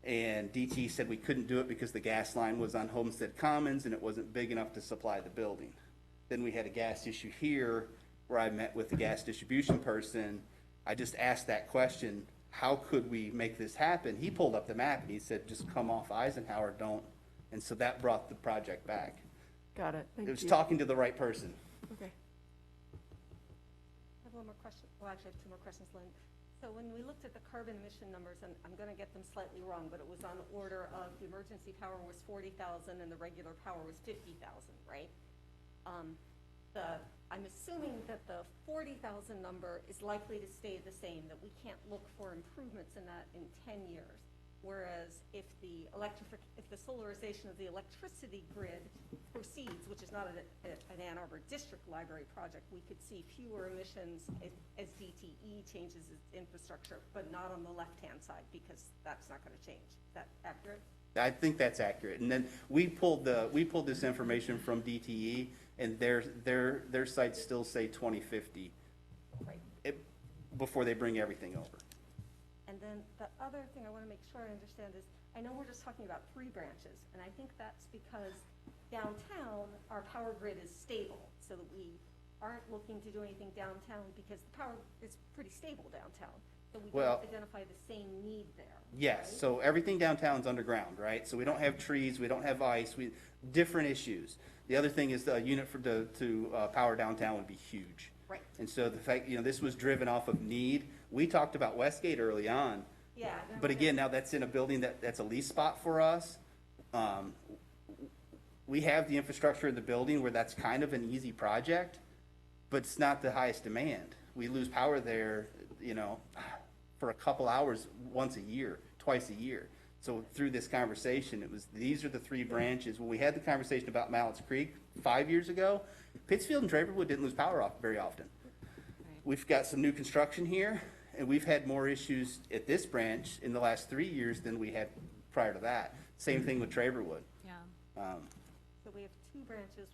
And DTE said we couldn't do it because the gas line was on Homestead Commons and it wasn't big enough to supply the building. Then we had a gas issue here where I met with the gas distribution person. I just asked that question, how could we make this happen? He pulled up the map and he said, just come off Eisenhower, don't. And so that brought the project back. Got it. Thank you. It was talking to the right person. Okay. I have one more question. Well, actually, I have 2 more questions, Lynn. So when we looked at the carbon emission numbers, and I'm going to get them slightly wrong, but it was on order of the emergency power was 40,000 and the regular power was 50,000, right? I'm assuming that the 40,000 number is likely to stay the same, that we can't look for improvements in that in 10 years. Whereas if the solarization of the electricity grid proceeds, which is not an Ann Arbor district library project, we could see fewer emissions as DTE changes its infrastructure, but not on the left-hand side, because that's not gonna change. Is that accurate? I think that's accurate. And then we pulled this information from DTE, and their sites still say 2050 Right. before they bring everything over. And then the other thing I want to make sure I understand is, I know we're just talking about 3 branches, and I think that's because downtown, our power grid is stable, so that we aren't looking to do anything downtown because the power is pretty stable downtown. So we Well- don't identify the same need there. Yes, right? so everything downtown's underground, right? So we don't have trees, we don't have ice, different issues. The other thing is the unit to power downtown would be huge. Right. And so the fact, this was driven off of need. We talked about Westgate early on, Yeah. but again, now that's in a building that's a lease spot for us. We have the infrastructure in the building where that's kind of an easy project, but it's not the highest demand. We lose power there, for a couple hours once a year, twice a year. So through this conversation, these are the 3 branches. When we had the conversation about Mallett's Creek 5 years ago, Pittsfield and Traverwood didn't lose power off very often. We've got some new construction here, and we've had more issues at this branch in the last 3 years than we had prior to that. Same thing with Traverwood. Yeah. So we have 2 branches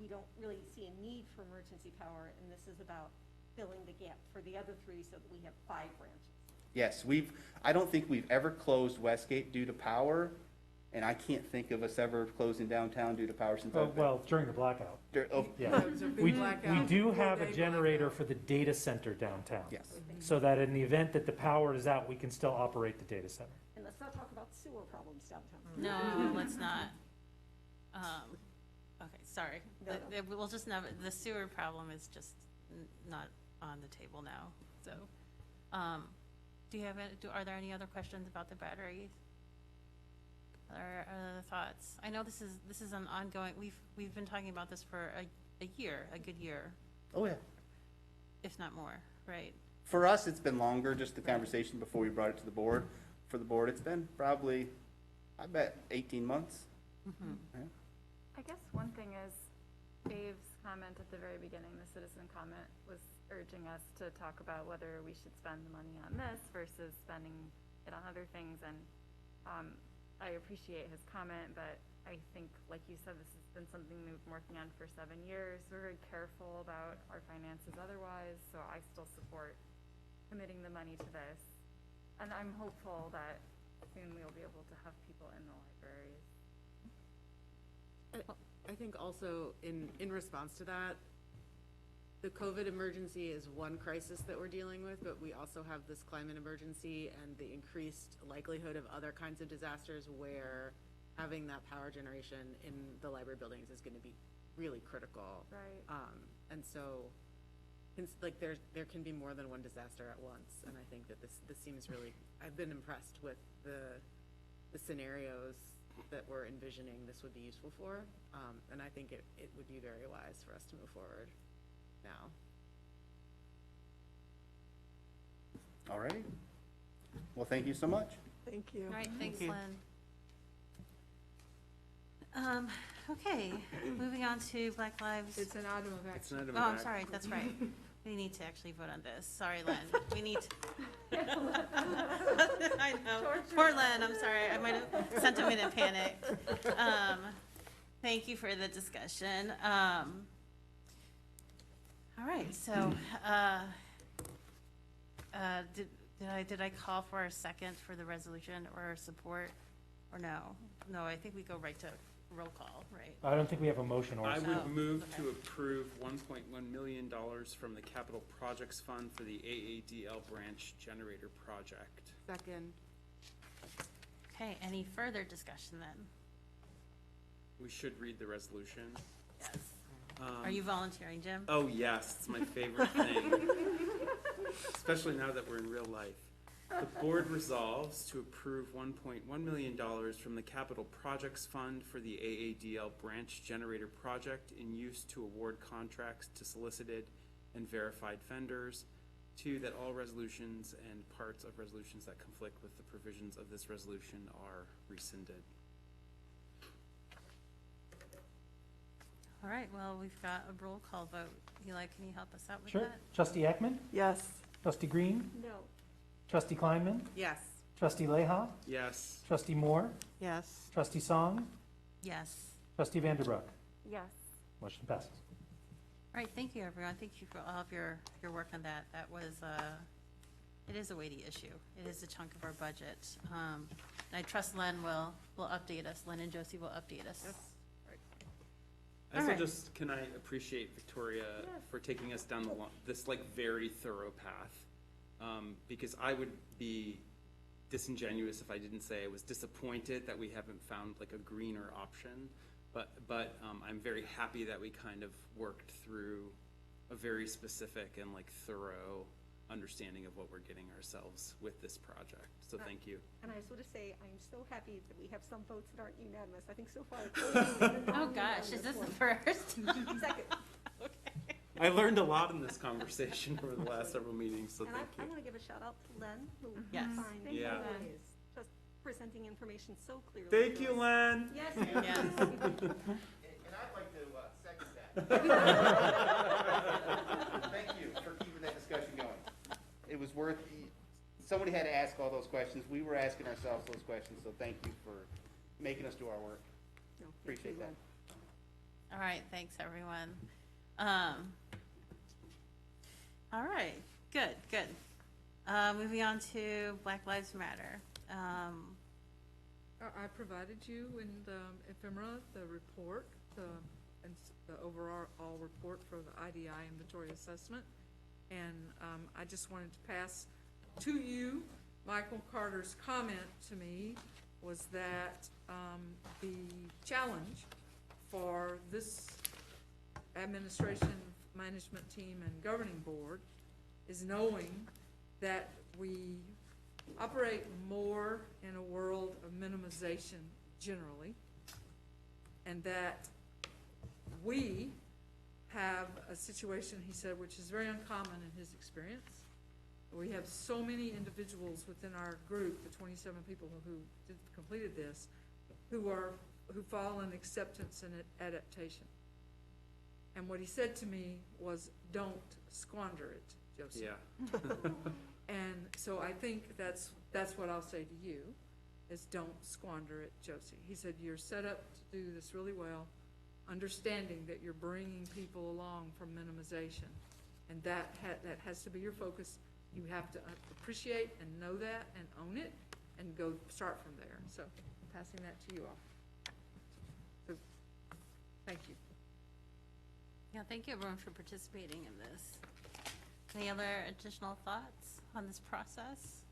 we don't really see a need for emergency power, and this is about filling the gap for the other 3 so that we have 5 branches. Yes, I don't think we've ever closed Westgate due to power, and I can't think of us ever closing downtown due to power since I've been. Well, during the blackout, Oh, yeah. There was a big We blackout, do have a 4-day generator blackout. for the data center downtown. yes. So that in the event that the power is out, we can still operate the data center. And let's not talk about sewer problems downtown. No, let's not. Okay, sorry. No, We'll just never, the sewer problem is just not on the table now, so. Are there any other questions about the batteries? Or other thoughts? I know this is an ongoing, we've been talking about this for a year, a good year, Oh, yeah. if not more, right? For us, it's been longer, just the conversation before we brought it to the board. For the board, it's been probably, I bet, 18 months. Yeah. I guess one thing is Dave's comment at the very beginning, the citizen comment, was urging us to talk about whether we should spend the money on this versus spending it on other things. And I appreciate his comment, but I think, like you said, this has been something we've been working on for 7 years. We're very careful about our finances otherwise, so I still support committing the money to this. And I'm hopeful that soon we'll be able to have people in the libraries. I think also in response to that, the COVID emergency is one crisis that we're dealing with, but we also have this climate emergency and the increased likelihood of other kinds of disasters where having that power generation in the library buildings is going to be really critical. Right. And so, like, there can be more than one disaster at once, and I think that this seems really, I've been impressed with the scenarios that we're envisioning this would be useful for, and I think it would be very wise for us to move forward now. All righty. Well, thank you so much. Thank you. All right, thanks, you. Lynn. Okay, moving on to Black Lives. It's an item of It's action. an item Oh, of I'm act- sorry, that's right. We need to actually vote on this. Sorry, Len. We need to. I know. Poor Len, I'm sorry. I might have sent him in a panic. Thank you for the discussion. All right, so, did I call for a second for the resolution or support, or no? No, I think we go right to roll call, right? I don't think we have a motion or a I second. would move okay. to approve $1.1 million from the Capital Projects Fund for the AADL branch generator project. Second. Okay, any further discussion then? We should read the resolution. Yes. Are you volunteering, Jim? Oh, yes, it's my favorite thing. Especially now that we're in real life. The board resolves to approve $1.1 million from the Capital Projects Fund for the AADL branch generator project in use to award contracts to solicited and verified vendors. 2, that all resolutions and parts of resolutions that conflict with the provisions of this resolution are rescinded. All right, well, we've got a roll call vote. Eli, can you help us out with Sure. that? Trustee Ekman? Yes. Trustee Green? No. Trustee Kleinman? Yes. Trustee Leha? Yes. Trustee Moore? Yes. Trustee Song? Yes. Trustee Vanderbrook? Yes. Motion passes. All right, thank you, everyone. Thank you for all of your work on that. That was, it is a weighty issue. It is a chunk of our budget. And I trust Len will update us. Len and Josie will update us. I also Alright. just, can I appreciate Victoria for taking us down this like very thorough path? Because I would be disingenuous if I didn't say I was disappointed that we haven't found like a greener option. But I'm very happy that we kind of worked through a very specific and like thorough understanding of what we're getting ourselves with this project. So thank you. And I just want to say, I'm so happy that we have some votes that aren't unanimous. I think so far. Oh, gosh, is this the first? Second. I learned a lot in this conversation over the last several meetings, so And thank I'm you. going to give a shout out to Len, who Yes. signed Thank you, always, just presenting information so clearly. Thank to you, us. Len. Yes. Yes. And I'd like to second that. Thank you for keeping that discussion going. It was worth, somebody had to ask all those questions. We were asking ourselves those questions, so thank you for making us do our work. No, thank Appreciate you, that. Len. All right, thanks, everyone. All right, good. Moving on to Black Lives Matter. I provided you in the ephemera, the report, the overall report for the IDI inventory assessment. And I just wanted to pass to you, Michael Carter's comment to me was that the challenge for this administration, management team, and governing board is knowing that we operate more in a world of minimization generally, and that we have a situation, he said, which is very uncommon in his experience. We have so many individuals within our group, the 27 people who completed this, who fall in acceptance and adaptation. And what he said to me was, don't squander it, Joseph. Yeah. And so I think that's what I'll say to you, is don't squander it, Josie. He said, you're set up to do this really well, understanding that you're bringing people along from minimization. And that has to be your focus. You have to appreciate and know that and own it and go start from there. So I'm passing that to you all. So, thank you. Yeah, thank you, everyone, for participating in this. Any other additional thoughts on this process?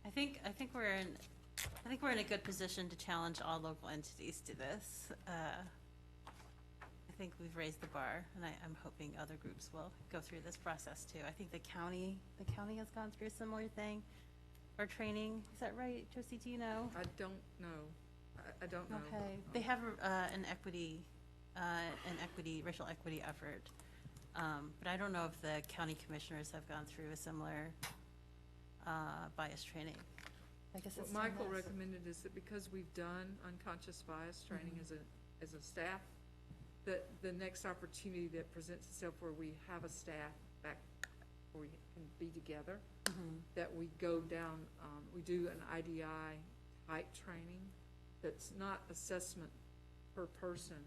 I think we're in a good position to challenge all local entities to this. I think we've raised the bar, and I'm hoping other groups will go through this process too. I think the county has gone through a similar thing, or training. Is that right, Josie? Do you know? I don't know. I don't know. Okay, they have an racial equity effort, but I don't know if the county commissioners have gone through a similar bias training. I guess it's What Michael still us. recommended is that because we've done unconscious bias training as a staff, that the next opportunity that presents itself where we have a staff back, where we can be together, that we go down, we do an IDI type training that's not assessment per person,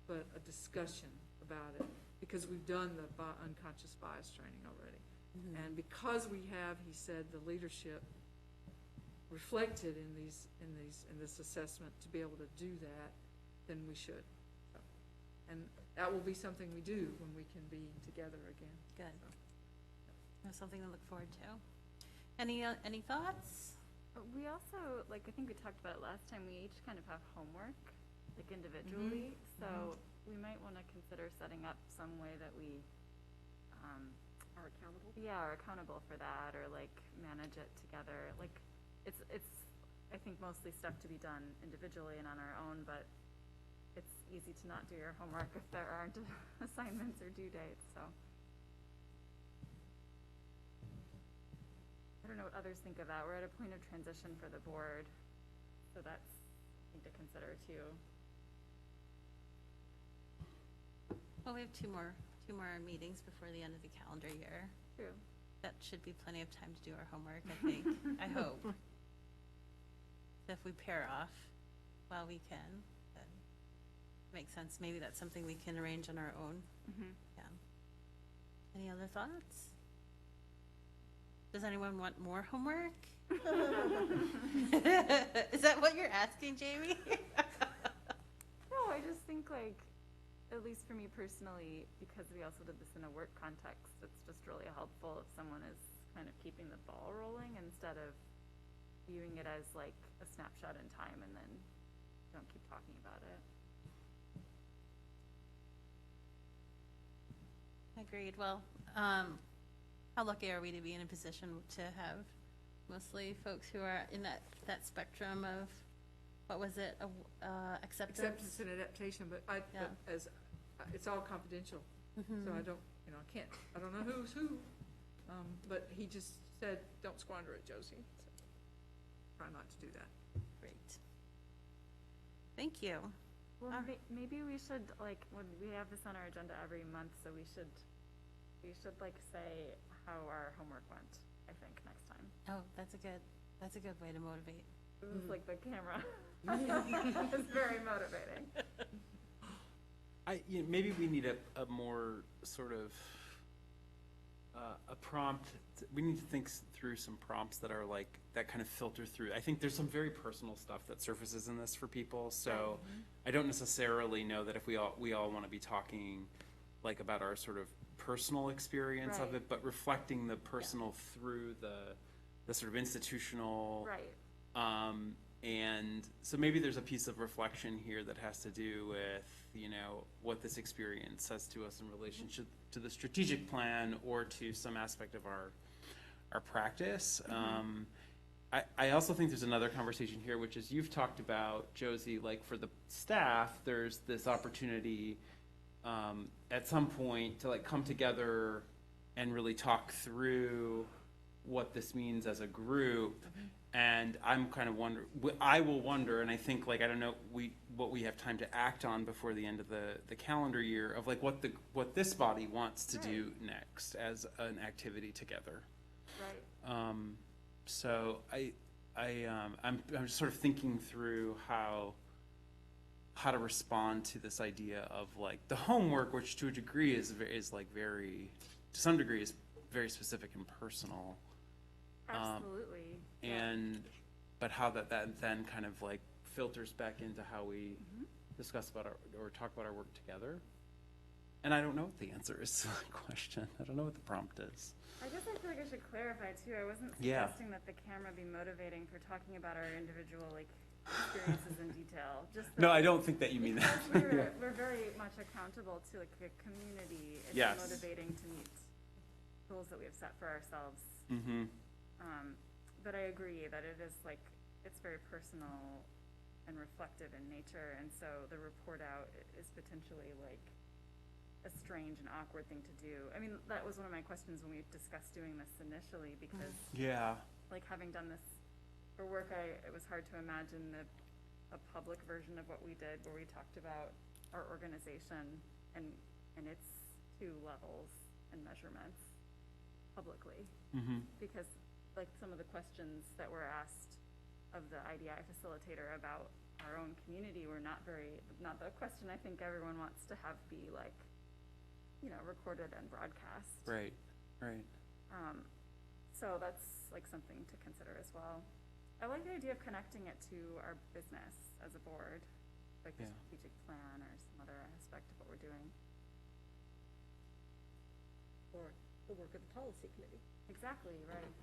but a discussion about it, because we've done the unconscious bias training already. And because we have, he said, the leadership reflected in this assessment to be able to do that, then we should. So, and that will be something we do when we can be together again. Good. That's something to look forward to. Any thoughts? We also, like, I think we talked about it last time, we each kind of have homework, like individually, so we might want to consider setting up some way that we Are accountable. are accountable for that, or like manage it together. Like, it's I think mostly stuff to be done individually and on our own, but it's easy to not do your homework if there aren't assignments or due dates, so. I don't know what others think of that. We're at a point of transition for the board, so that's something to consider too. Well, we have two more meetings before the end of the calendar year. True. That should be plenty of time to do our homework, I think. I hope. So if we pair off while we can, then it makes sense. Maybe that's something we can arrange on our own. Yeah. Any other thoughts? Does anyone want more homework? Is that what you're asking, Jamie? No, I just think like, at least for me personally, because we also did this in a work context, it's just really helpful if someone is kind of keeping the ball rolling instead of viewing it as like a snapshot in time and then don't keep talking about it. Agreed. Well, how lucky are we to be in a position to have mostly folks who are in that spectrum of, what was it, acceptance? Acceptance and adaptation, but Yeah. but as, it's all confidential, so I don't, I don't know who's who. But he just said, don't squander it, Josie. So try not to do that. Great. Thank you. Well, maybe we should, like, when we have this on our agenda every month, so we should like say how our homework went, I think, next time. Oh, that's a good way to motivate. It was like the camera. It's very motivating. Maybe we need a more sort of, a prompt. We need to think through some prompts that are like, that kind of filter through. I think there's some very personal stuff that surfaces in this for people, so I don't necessarily know that if we all want to be talking like about our sort of personal experience of Right. it, but reflecting the personal through the sort of institutional. Right. And so maybe there's a piece of reflection here that has to do with, what this experience says to us in relationship to the strategic plan or to some aspect of our practice. I also think there's another conversation here, which is you've talked about, Josie, like for the staff, there's this opportunity at some point to like come together and really talk through what this means as a group. And I'm kind of I will wonder, and I think like, I don't know, what we have time to act on before the end of the calendar year of like what this body wants to do next as an activity together. Right. So I'm just sort of thinking through how to respond to this idea of like the homework, which to a degree is like very, to some degree is very specific and personal. Absolutely. But how that then kind of like filters back into how we discuss about or talk about our work together. And I don't know what the answer is to that question. I don't know what the prompt is. I guess I feel like I should clarify too. I wasn't Yeah. suggesting that the camera be motivating for talking about our individual like experiences in detail. Just No, that I don't think that you mean that. because we're very much accountable to like a community. It's Yes. motivating to meet goals that we have set for ourselves. Mm-hmm. But I agree that it is like, it's very personal and reflective in nature, and so the report out is potentially like a strange and awkward thing to do. I mean, that was one of my questions when we discussed doing this initially, because Yeah. like having done this for work, it was hard to imagine a public version of what we did where we talked about our organization and its 2 levels and measurements publicly. Mm-hmm. Because like some of the questions that were asked of the IDI facilitator about our own community were not the question I think everyone wants to have be like, recorded and broadcast. Right. So that's like something to consider as well. I like the idea of connecting it to our business as a board, like the Yeah. strategic plan or some other aspect of what we're doing. Or the work of the policy committee. Exactly, right.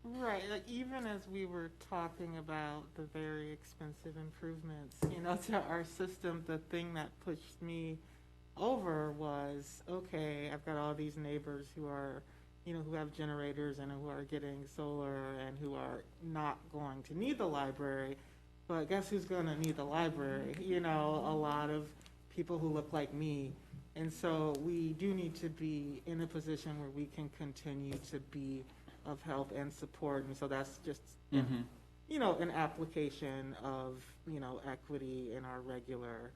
Right, like even as we were talking about the very expensive improvements, to our system, the thing that pushed me over was, okay, I've got all these neighbors who are, who have generators and who are getting solar and who are not going to need the library. but guess who's gonna need the library? You know, a lot of people who look like me. And so we do need to be in a position where we can continue to be of help and support. And so that's just, you know, an application of, you know, equity in our regular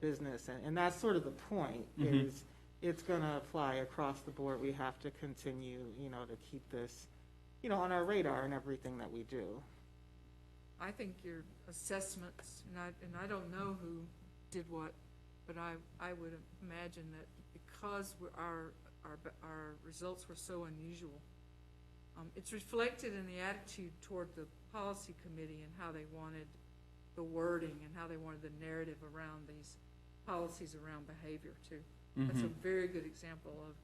business. And that's sort of the point, is it's gonna apply across the board. We have to continue, you know, to keep this, you know, on our radar in everything that we do. I think your assessments, and I don't know who did what, but I would imagine that because our results were so unusual, it's reflected in the attitude toward the policy committee and how they wanted the wording and how they wanted the narrative around these policies around behavior too. That's a very good example of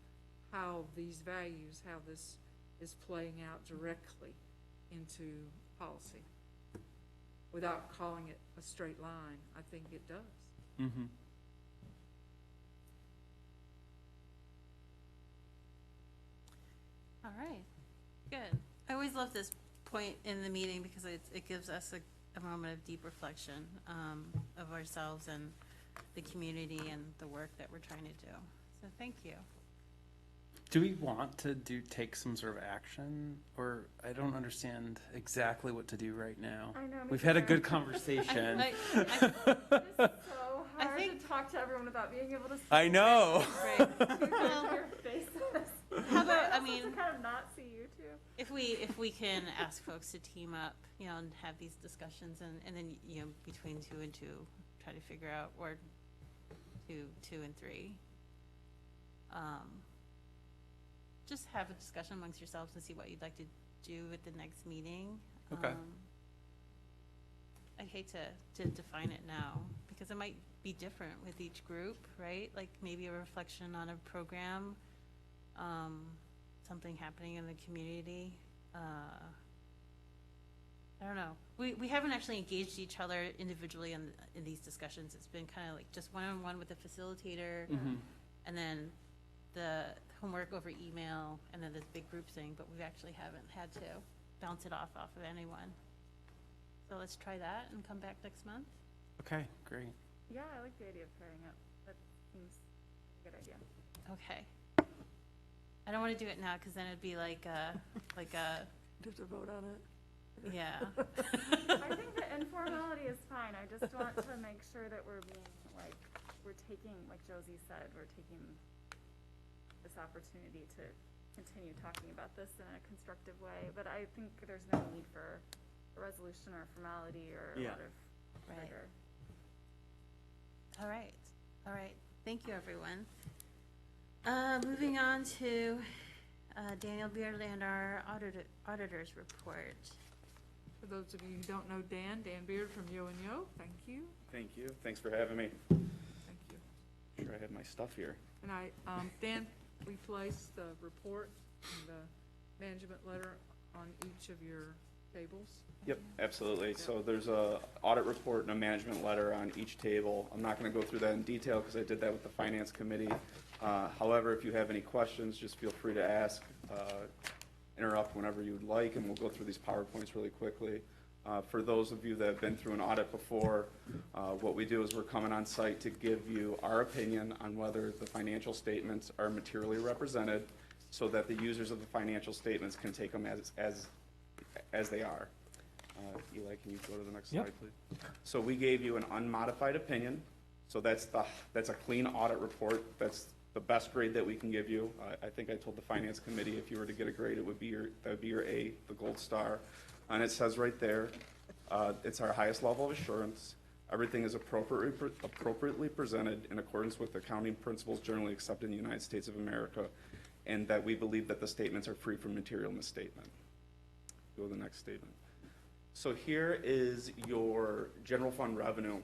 how these values, how this is playing out directly into policy. Without calling it a straight line, I think it does. All right, good. I always love this point in the meeting because it gives us a moment of deep reflection of ourselves and the community and the work that we're trying to do. So thank you. Do we want to take some sort of action, or I don't understand exactly what to do right now? I know. We've had a good conversation. It's so I hard think- to talk to everyone about being able to see I know. Right. your faces. How about, I Also mean, to kind of not see you two. if we can ask folks to team up, you know, and have these discussions and then, you know, between 2 and 2, try to figure out, or 2 and 3. Just have a discussion amongst yourselves and see what you'd like to do at the next meeting. Okay. I hate to define it now, because it might be different with each group, right? Like maybe a reflection on a program, something happening in the community. I don't know. We haven't actually engaged each other individually in these discussions. It's been kind of like just one-on-one with the facilitator, and then the homework over email, and then this big group thing, but we actually haven't had to bounce it off of anyone. So let's try that and come back next month. Okay, great. Yeah, I like the idea of pairing up. That seems like a good idea. Okay. I don't want to do it now, because then it'd be like a, Do to vote on it. yeah. I think the informality is fine. I just want to make sure that we're being, like, we're taking, like Josie said, we're taking this opportunity to continue talking about this in a constructive way. But I think there's no need for a resolution or a formality or a lot of Right. rigor. All right. All right. Thank you, everyone. Moving on to Daniel Beardley and our auditor's report. For those of you who don't know Dan Beard from Yo and Yo, thank you. Thank you. Thanks for having me. Thank you. Sure I have my stuff here. And Dan, we placed the report and the management letter on each of your tables. Yep, absolutely. So there's a audit report and a management letter on each table. I'm not going to go through that in detail because I did that with the finance committee. However, if you have any questions, just feel free to ask, interrupt whenever you'd like, and we'll go through these PowerPoints really quickly. For those of you that have been through an audit before, what we do is we're coming on site to give you our opinion on whether the financial statements are materially represented so that the users of the financial statements can take them as they are. Eli, can you go to the next slide, please? So we gave you an unmodified opinion. So that's a clean audit report. That's the best grade that we can give you. I think I told the finance committee if you were to get a grade, that would be your A, the gold star. And it says right there, it's our highest level of assurance. Everything is appropriately presented in accordance with accounting principles generally accepted in the United States of America, and that we believe that the statements are free from material misstatement. Go to the next statement. So here is your general fund revenue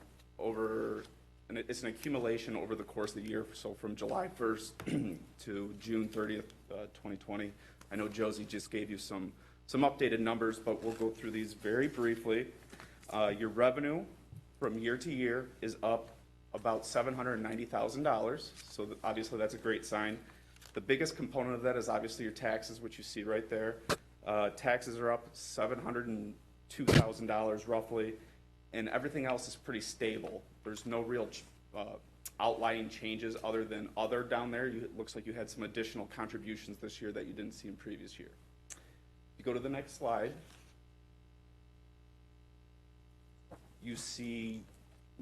and it's an accumulation over the course of the year. So from July 1st to June 30th, 2020. I know Josie just gave you some updated numbers, but we'll go through these very briefly. Your revenue from year to year is up about $790,000. So obviously that's a great sign. The biggest component of that is obviously your taxes, which you see right there. Taxes are up $702,000 roughly. and everything else is pretty stable. There's no real outlying changes other than other down there. It looks like you had some additional contributions this year that you didn't see in previous year. If you go to the next slide, you see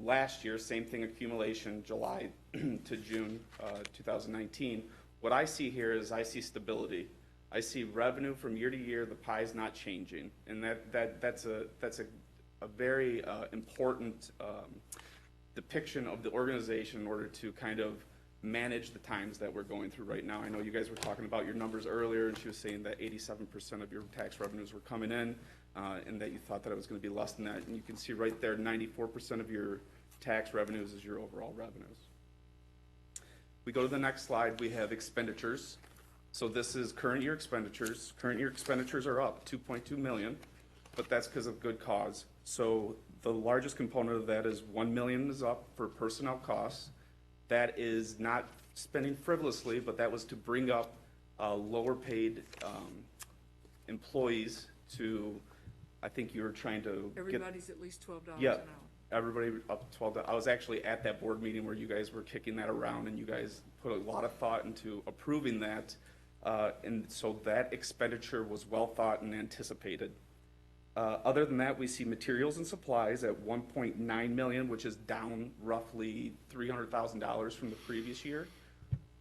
last year, same thing, accumulation, July to June 2019. What I see here is I see stability. I see revenue from year to year, the pie's not changing. And that's a very important depiction of the organization in order to kind of manage the times that we're going through right now. I know you guys were talking about your numbers earlier, and she was saying that 87% of your tax revenues were coming in, and that you thought that it was going to be less than that. And you can see right there, 94% of your tax revenues is your overall revenues. We go to the next slide, we have expenditures. So this is current year expenditures. Current year expenditures are up 2.2 million, but that's because of good cause. So the largest component of that is 1 million is up for personnel costs. That is not spending frivolously, but that was to bring up lower paid employees to, I think you were trying to get. Everybody's at least $12 an Yeah, hour. everybody up to 12. I was actually at that board meeting where you guys were kicking that around, and you guys put a lot of thought into approving that. And so that expenditure was well thought and anticipated. Other than that, we see materials and supplies at 1.9 million, which is down roughly $300,000 from the previous year.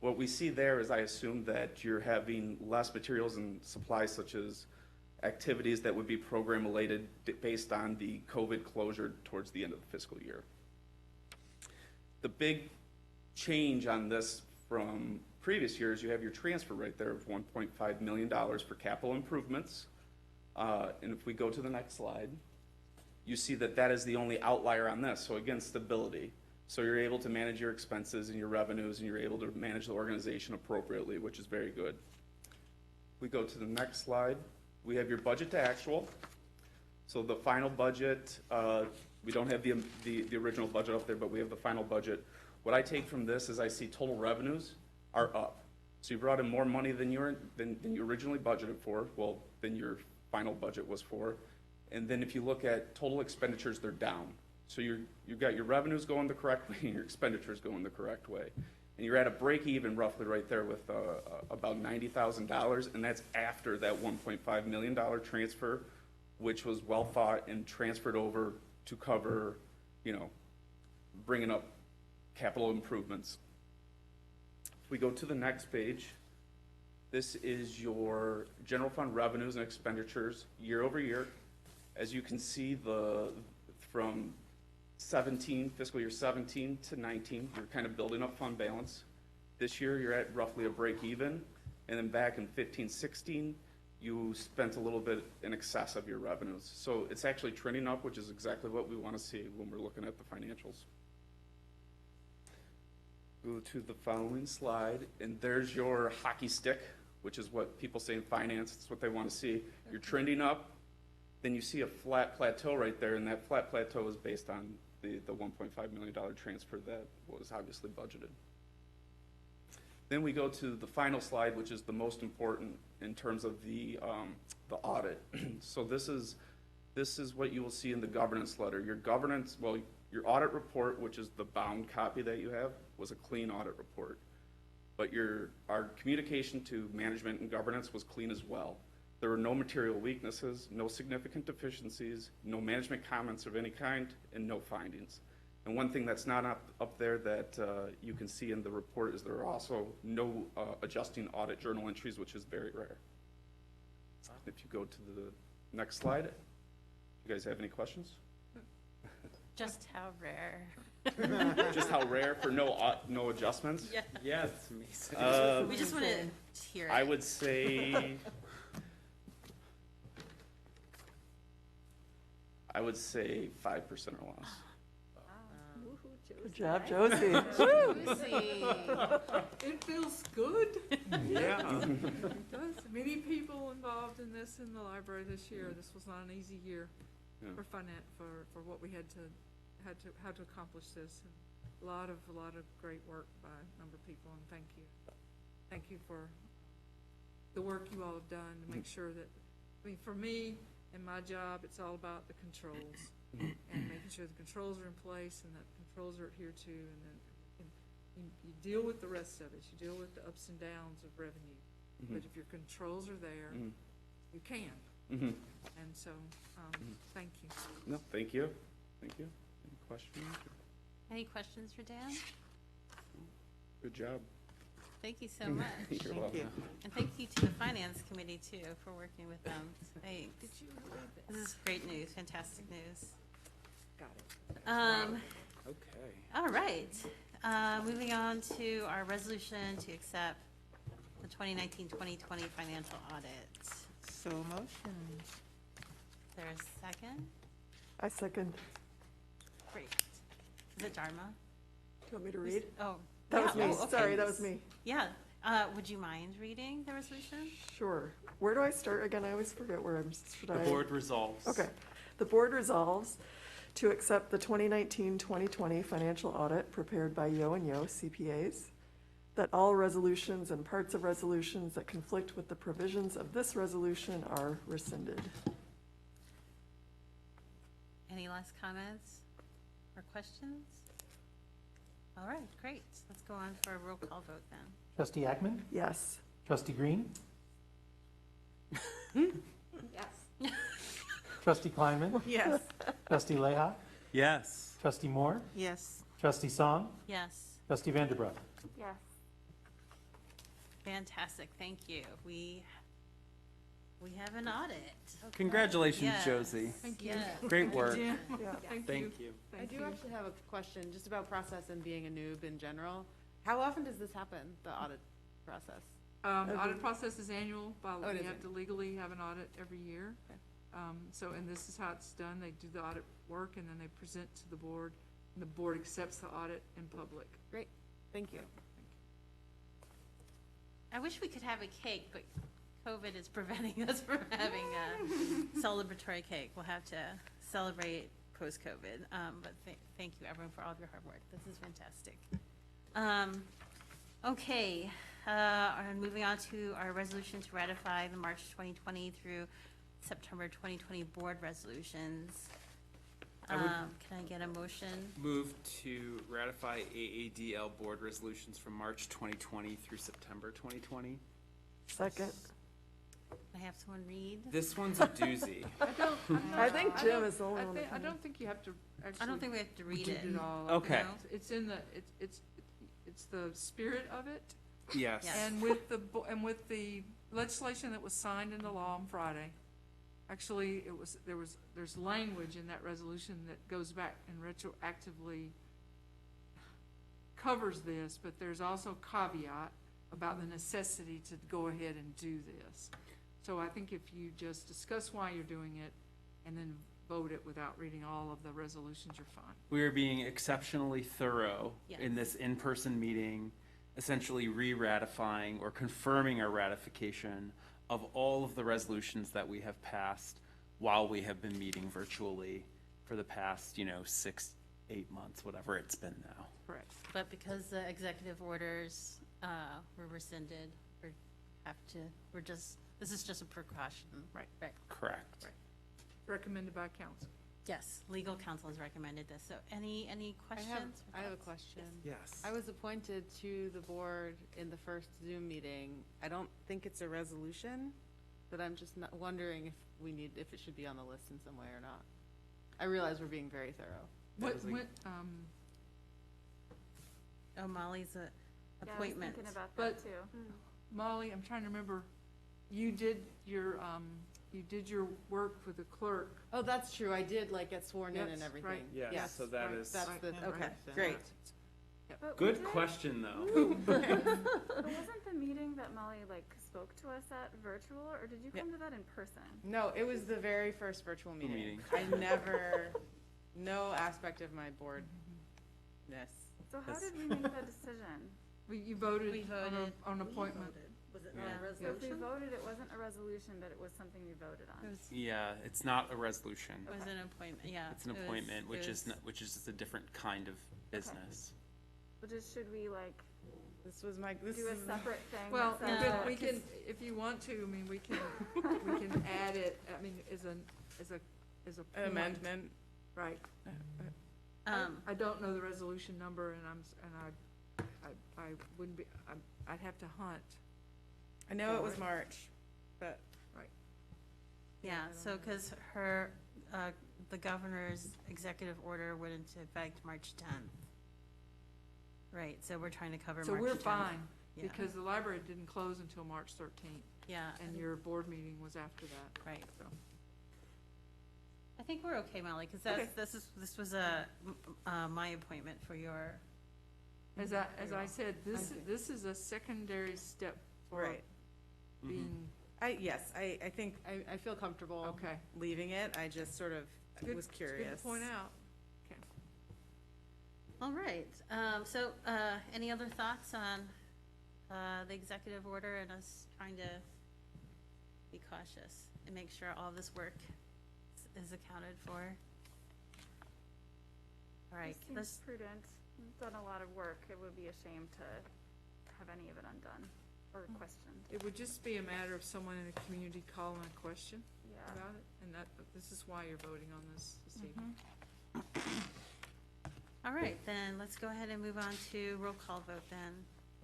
What we see there is I assume that you're having less materials and supplies such as activities that would be program related based on the COVID closure towards the end of the fiscal year. The big change on this from previous years, you have your transfer right there of $1.5 million for capital improvements. And if we go to the next slide, you see that that is the only outlier on this. So again, stability. So you're able to manage your expenses and your revenues, and you're able to manage the organization appropriately, which is very good. We go to the next slide. We have your budget to actual. So the final budget, we don't have the original budget up there, but we have the final budget. What I take from this is I see total revenues are up. So you brought in more money than you originally budgeted for, well, than your final budget was for. And then if you look at total expenditures, they're down. So you've got your revenues going the correct way and your expenditures going the correct way. And you're at a break even roughly right there with about $90,000, and that's after that $1.5 million transfer, which was well thought and transferred over to cover, bringing up capital improvements. If we go to the next page, this is your general fund revenues and expenditures year over year. As you can see, from fiscal year 17 to 19, you're kind of building up fund balance. This year, you're at roughly a break even. And then back in 15, 16, you spent a little bit in excess of your revenues. So it's actually trending up, which is exactly what we want to see when we're looking at the financials. Go to the following slide, and there's your hockey stick, which is what people say in finance. It's what they want to see. You're trending up, then you see a flat plateau right there, and that flat plateau is based on the $1.5 million transfer that was obviously budgeted. Then we go to the final slide, which is the most important in terms of the audit. So this is what you will see in the governance letter. Your audit report, which is the bound copy that you have, was a clean audit report. But our communication to management and governance was clean as well. There were no material weaknesses, no significant deficiencies, no management comments of any kind, and no findings. And one thing that's not up there that you can see in the report is there are also no adjusting audit journal entries, which is very rare. If you go to the next slide, you guys have any questions? Just how rare. Just how rare for no adjustments? Yeah. Yeah, it's amazing. We just want to hear it. I would say 5% or less. Good job, Josie. It feels good. Yeah. It does. Many people involved in this in the library this year. This was not an easy year for finance, for what we had to accomplish this. And a lot of great work by a number of people, and thank you for the work you all have done to make sure that, for me and my job, it's all about the controls. and making sure the controls are in place and that controls are adhered to, and then you deal with the rest of it. You deal with the ups and downs of revenue. But if your controls are there, you can. And so, thank you. No, thank you. Thank you. Any questions? Any questions for Dan? Good job. Thank you so much. You're welcome. And thank you to the Finance Committee, too, for working with them. Thanks. This is great news, fantastic news. Got it. Okay. All right. Moving on to our resolution to accept the 2019-2020 financial audit. So motion. Is there a second? I second. Great. Is it Dharma? Do you want me to read? Oh. That was yeah. me. Oh, okay. Sorry, that was me. Yeah. Would you mind reading the resolution? Sure. Where do I start again? I always forget where I'm, should The I? board resolves. Okay. The board resolves to accept the 2019-2020 financial audit prepared by Yo and Yo CPAs, that all resolutions and parts of resolutions that conflict with the provisions of this resolution are rescinded. Any last comments or questions? All right, great. Let's go on for a roll call vote then. Trustee Ackman? Yes. Trustee Green? Yes. Trustee Kleinman? Yes. Trustee Leha? Yes. Trustee Moore? Yes. Trustee Song? Yes. Trustee Vanderbroek? Yes. Fantastic, thank you. We have an audit. Okay. Congratulations, Yes. Josie. Thank you. Yes. Great work. Yeah. Thank you. I Thank do you. actually have a question just about process and being a noob in general. How often does this happen, the audit process? Audit process is annual, but Oh, it we is have to legally have an audit every year. Okay. And this is how it's done. They do the audit work and then they present to the board, and the board accepts the audit in public. Great, thank you. I wish we could have a cake, but COVID is preventing us from having a celebratory cake. We'll have to celebrate post-COVID. But thank you, everyone, for all of your hard work. This is fantastic. Okay, and moving on to our resolution to ratify the March 2020 through September 2020 board resolutions. I would- Can I get a motion? Move to ratify AADL board resolutions from March 2020 through September 2020. Second. Can I have someone read? This one's a doozy. I think Jim is the only one. I don't think you have to actually. I don't think we have to read it. all. Okay. No? It's in the, it's the spirit of it. Yes. Yes. And with the legislation that was signed into law on Friday, actually, there's language in that resolution that goes back and retroactively covers this, but there's also caveat about the necessity to go ahead and do this. So I think if you just discuss why you're doing it and then vote it without reading all of the resolutions, you're fine. We are being exceptionally thorough Yes. in this in-person meeting, essentially re-ratifying or confirming our ratification of all of the resolutions that we have passed while we have been meeting virtually for the past, 6, 8 months, whatever it's been now. Correct. But because the executive orders were rescinded, this is just a precaution. Right. Right. Correct. Recommended by council. Yes, legal counsel has recommended this. So any questions? or I have a thoughts? question. Yes. I was appointed to the board in the first Zoom meeting. I don't think it's a resolution, but I'm just not wondering if it should be on the list in some way or not. I realize we're being very thorough. Oh, Molly's appointment. Yeah, I was thinking about But- that too. Molly, I'm trying to remember, you did your work with the clerk. Oh, that's true. I did get sworn in Yes, and everything. right. Yes, so that right. is, That's Right, the, yeah, okay, right. great. But good wasn't- question, though. But wasn't the meeting that Molly spoke to us at virtual, or did you come to that in person? No, it was the very first virtual meeting. Meeting. I never, no aspect of my boardness. So how That's- did we make that decision? You voted We voted. on appointment. Was it Yeah. not a So if we resolution? voted, it wasn't a resolution, but it was something we voted It on. was, Yeah, it's not a resolution. it was an appointment, yeah. It's an it was- appointment, which it is, was- which is just a different kind of business. But should we This was do a separate thing? Well, that says we can, if you want to, we can add it, as a An amendment. Right. Um, I don't know the resolution number, and I wouldn't be, I'd have to hunt. I know it was March, but Yeah, so, because the governor's executive order went into effect March 10th. Right, so we're trying to cover So March 10th. we're fine, Yeah. because the library didn't close until March 13th, Yeah, and your board meeting was after that, right. so. I think we're okay, Molly, because Okay. this was my appointment for your, As I said, this is a secondary step for right. being, I think I feel comfortable okay. leaving it. I just sort of Good- was it's curious. good to point out. Okay. all right. So, any other thoughts on the executive order and us trying to be cautious and make sure all this work is accounted for? All right, This let's, seems prudent. We've done a lot of work. It would be a shame to have any of it undone or questioned. It would just be a matter of someone in the community calling a question Yeah. about it, and this is why you're voting on this evening. all right, then let's go ahead and move on to roll call vote then.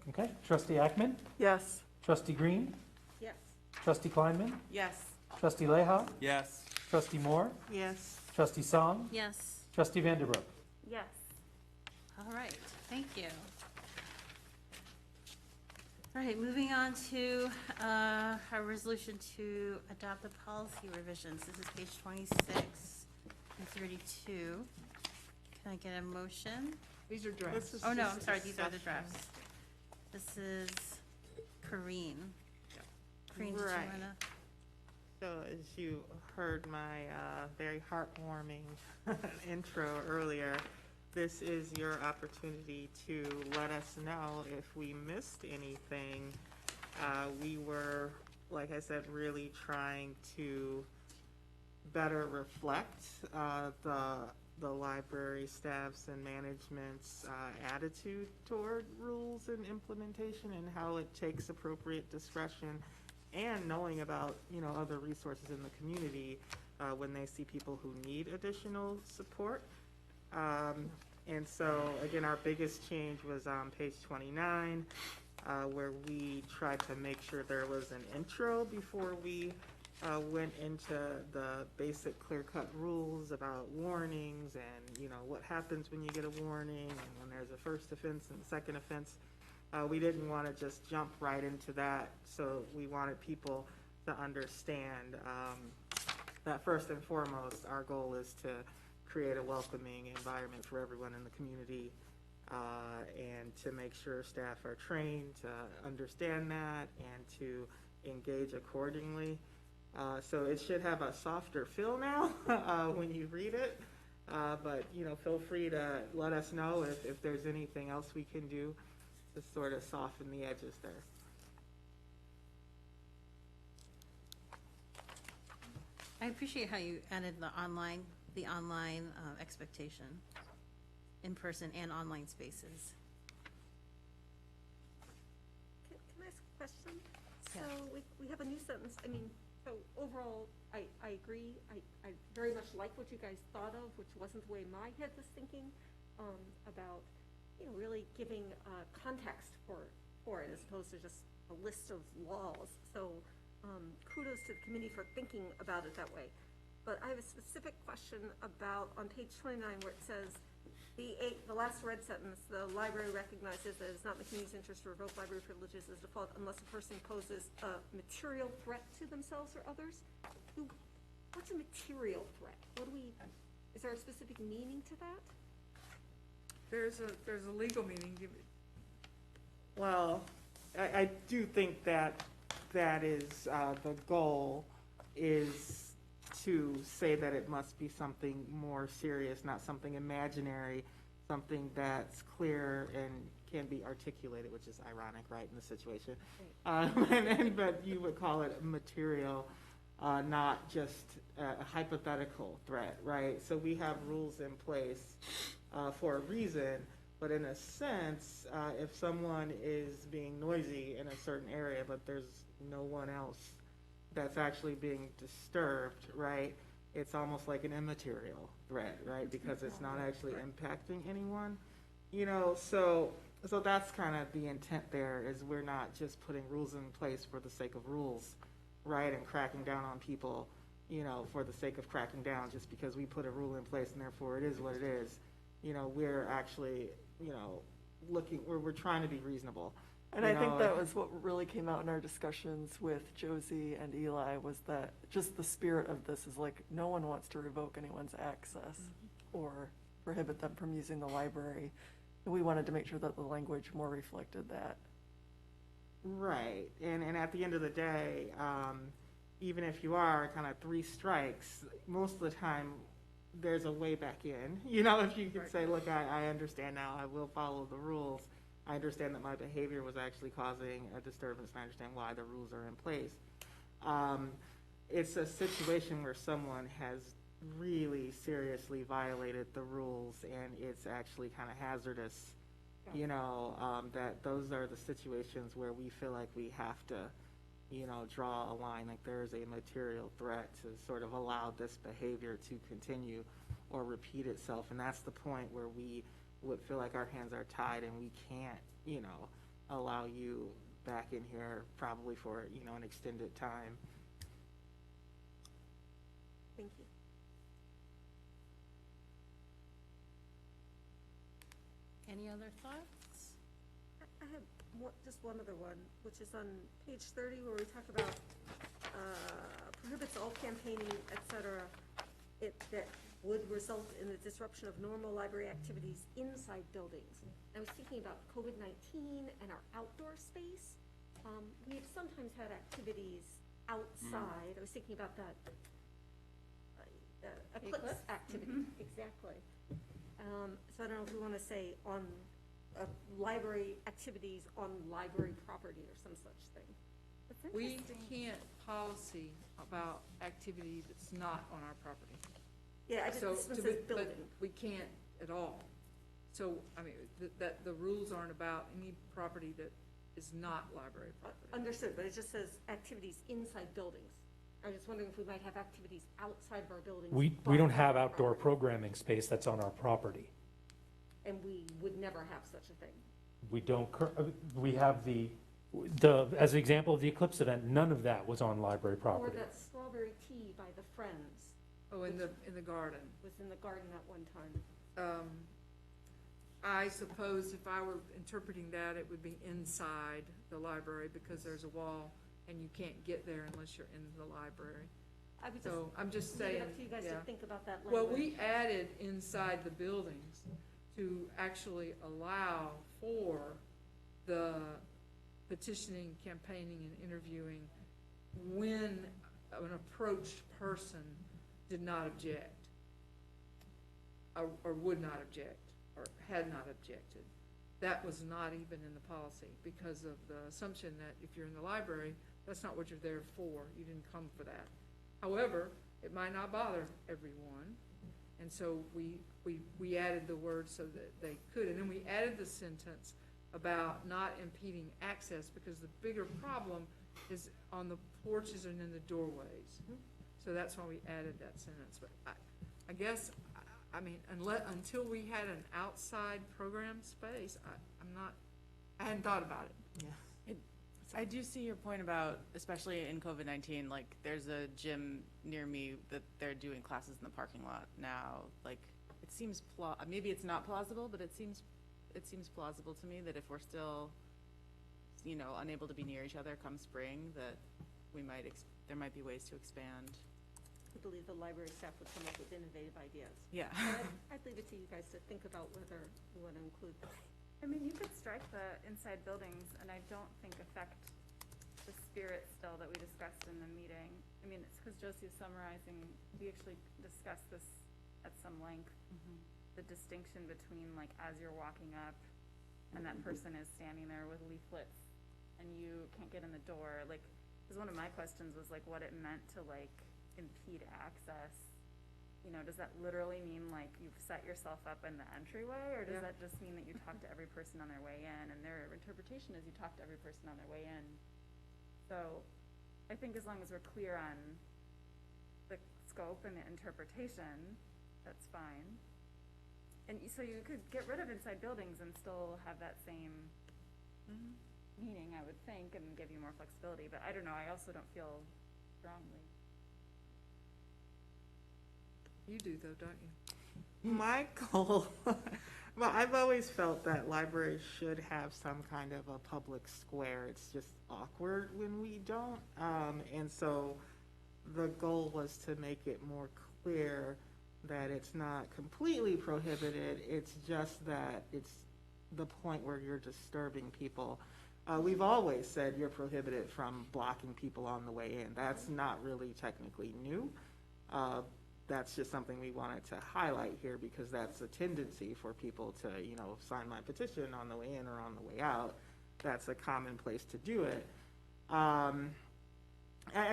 Okay, trustee Ackman, Yes. trustee Green, Yes. trustee Kleinman, Yes. trustee Leha, Yes. trustee Moore, Yes. trustee Song, Yes, trustee Vanderbrook. Yes. all right, thank you. All right, moving on to our resolution to adopt the policy revisions. This is page 26 and 32. Can I get a motion? These are drafts. This is Oh, no, just I'm sorry, these are the discussion. drafts. This is Corrine. Corrine, did you Right. wanna? So as you heard my very heartwarming intro earlier, this is your opportunity to let us know if we missed anything. We were, like I said, really trying to better reflect the library staff's and management's attitude toward rules and implementation and how it takes appropriate discretion, and knowing about, other resources in the community when they see people who need additional support. And so, again, our biggest change was on page 29, where we tried to make sure there was an intro before we went into the basic clear-cut rules about warnings and, what happens when you get a warning and when there's a first offense and second offense. We didn't want to just jump right into that, so we wanted people to understand that first and foremost, our goal is to create a welcoming environment for everyone in the community, and to make sure staff are trained to understand that and to engage accordingly. So it should have a softer feel now when you read it, but feel free to let us know if there's anything else we can do to sort of soften the edges there. I appreciate how you added the online expectation, in-person and online spaces. Can I ask a question? Yeah. So we have a new sentence, so overall, I agree, I very much like what you guys thought of, which wasn't the way my head was thinking, about, really giving context for it as opposed to just a list of laws. So kudos to the committee for thinking about it that way. But I have a specific question about, on page 29, where it says, the last red sentence, the library recognizes that it's not in the community's interest to revoke library privileges as default unless a person poses a material threat to themselves or others. What's a material threat? Is there a specific meaning to that? There's a legal meaning. Well, I do think that is the goal, is to say that it must be something more serious, not something imaginary, something that's clear and can be articulated, which is ironic, right, in the situation. But you would call it material, not just a hypothetical threat, right? So we have rules in place for a reason, but in a sense, if someone is being noisy in a certain area, but there's no one else that's actually being disturbed, right? it's almost like an immaterial threat, right? Because it's not actually impacting anyone, so that's kind of the intent there, is we're not just putting rules in place for the sake of rules, right? And cracking down on people, for the sake of cracking down, just because we put a rule in place and therefore it is what it is. We're actually, we're trying to be reasonable. And I think that was what really came out in our discussions with Josie and Eli, was that just the spirit of this is like, no one wants to revoke anyone's access or prohibit them from using the library. And we wanted to make sure that the language more reflected that. Right, and at the end of the day, even if you are kind of 3 strikes, most of the time, there's a way back in. If you can say, look, I understand now, I will follow the rules. I understand that my behavior was actually causing a disturbance, and I understand why the rules are in place. It's a situation where someone has really seriously violated the rules, and it's actually kind of hazardous, that those are the situations where we feel like we have to, draw a line, like there is a material threat to sort of allow this behavior to continue or repeat itself. And that's the point where we would feel like our hands are tied and we can't, allow you back in here probably for, an extended time. Thank you. Any other thoughts? I have just one other one, which is on page 30, where we talk about prohibits all campaigning, et cetera, that would result in the disruption of normal library activities inside buildings. I was thinking about COVID-19 and our outdoor space. We've sometimes had activities outside. I was thinking about that eclipse activity, exactly. So I don't know if we want to say on library activities on library property or some such thing. We can't policy about activity that's not on our property. Yeah, I just, So, this one to says be- building. but we can't at all. So, I mean, that the rules aren't about any property that is not library property. Understood, but it just says activities inside buildings. I was just wondering if we might have activities outside of our buildings. We but don't have on our outdoor property. programming space that's on our property. And we would never have such a thing. We don't, we have as an example of the Eclipse event, none of that was on library Or property. that strawberry tea by the Friends Oh, in the garden. was in the garden at one time. I suppose if I were interpreting that, it would be inside the library because there's a wall and you can't get there unless you're in the library. I would just So I'm just leave saying, it up to you guys yeah. to think about that Well, language. we added inside the buildings to actually allow for the petitioning, campaigning, and interviewing when an approached person did not object, or would not object, or had not objected. That was not even in the policy because of the assumption that if you're in the library, that's not what you're there for. You didn't come for that. However, it might not bother everyone. And so we added the word so that they could. And then we added the sentence about not impeding access because the bigger problem is on the porches and in the doorways. So that's why we added that sentence. But I guess, I mean, until we had an outside program space, I hadn't thought about it. Yeah. I do see your point about, especially in COVID-19, like, there's a gym near me that they're doing classes in the parking lot now. Like, it seems, maybe it's not plausible, but it seems plausible to me that if we're still, unable to be near each other come spring, that we might, there might be ways to expand. I believe the library staff would come up with innovative ideas. Yeah. But I'd leave it to you guys to think about whether you want to include that. I mean, you could strike the inside buildings, and I don't think affect the spirit still that we discussed in the meeting. I mean, it's because Josie is summarizing, we actually discussed this at some length, the distinction between, like, as you're walking up, and that person is standing there with leaflets, and you can't get in the door, like, because one of my questions was, like, what it meant to, like, impede access. Does that literally mean, like, you've set yourself up in the entryway, or does that just mean that you talk to every person on their way in, and their interpretation is you talk to every person on their way in? So I think as long as we're clear on the scope and the interpretation, that's fine. And so you could get rid of inside buildings and still have that same meaning, I would think, and give you more flexibility, but I don't know, I also don't feel strongly. You do though, don't you? My goal, well, I've always felt that libraries should have some kind of a public square. It's just awkward when we don't. And so the goal was to make it more clear that it's not completely prohibited. It's just that it's the point where you're disturbing people. We've always said you're prohibited from blocking people on the way in. That's not really technically new. That's just something we wanted to highlight here because that's a tendency for people to, sign my petition on the way in or on the way out. That's a common place to do it. I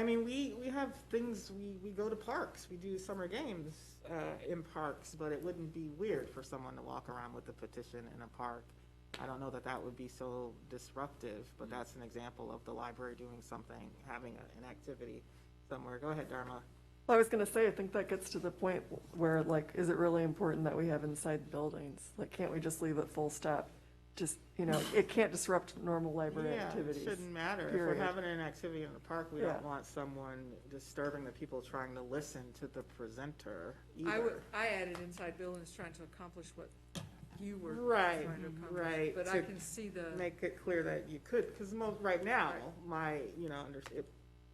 mean, we have things, we go to parks, we do summer games in parks, but it wouldn't be weird for someone to walk around with a petition in a park. I don't know that that would be so disruptive, but that's an example of the library doing something, having an activity somewhere. Go ahead, Dharma. I was gonna say, I think that gets to the point where, like, is it really important that we have inside buildings? Like, can't we just leave it full stop? Just, it can't disrupt normal library activities. Yeah, it shouldn't matter. Period. If we're having an activity in the park, we Yeah. don't want someone disturbing the people trying to listen to the presenter either. I added inside buildings trying to accomplish what you were Right, trying to accomplish. right. But I can see the. Make it clear that you could, because right now, my,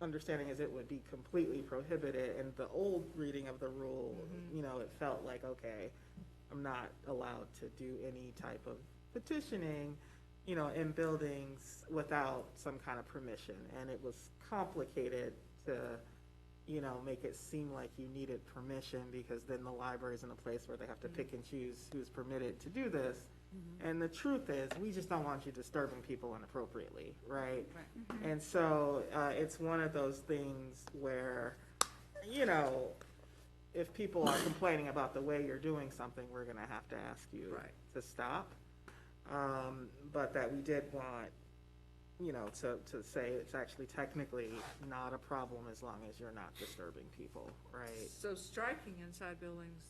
understanding is it would be completely prohibited, and the old reading of the rule, it felt like, okay, I'm not allowed to do any type of petitioning, in buildings without some kind of permission, and it was complicated to, make it seem like you needed permission, because then the library's in a place where they have to pick and choose who's permitted to do this. And the truth is, we just don't want you disturbing people inappropriately, right? And so it's one of those things where, if people are complaining about the way you're doing something, we're gonna have to ask you to stop. But that we did want, to say it's actually technically not a problem as long as you're not disturbing people, right? So striking inside buildings.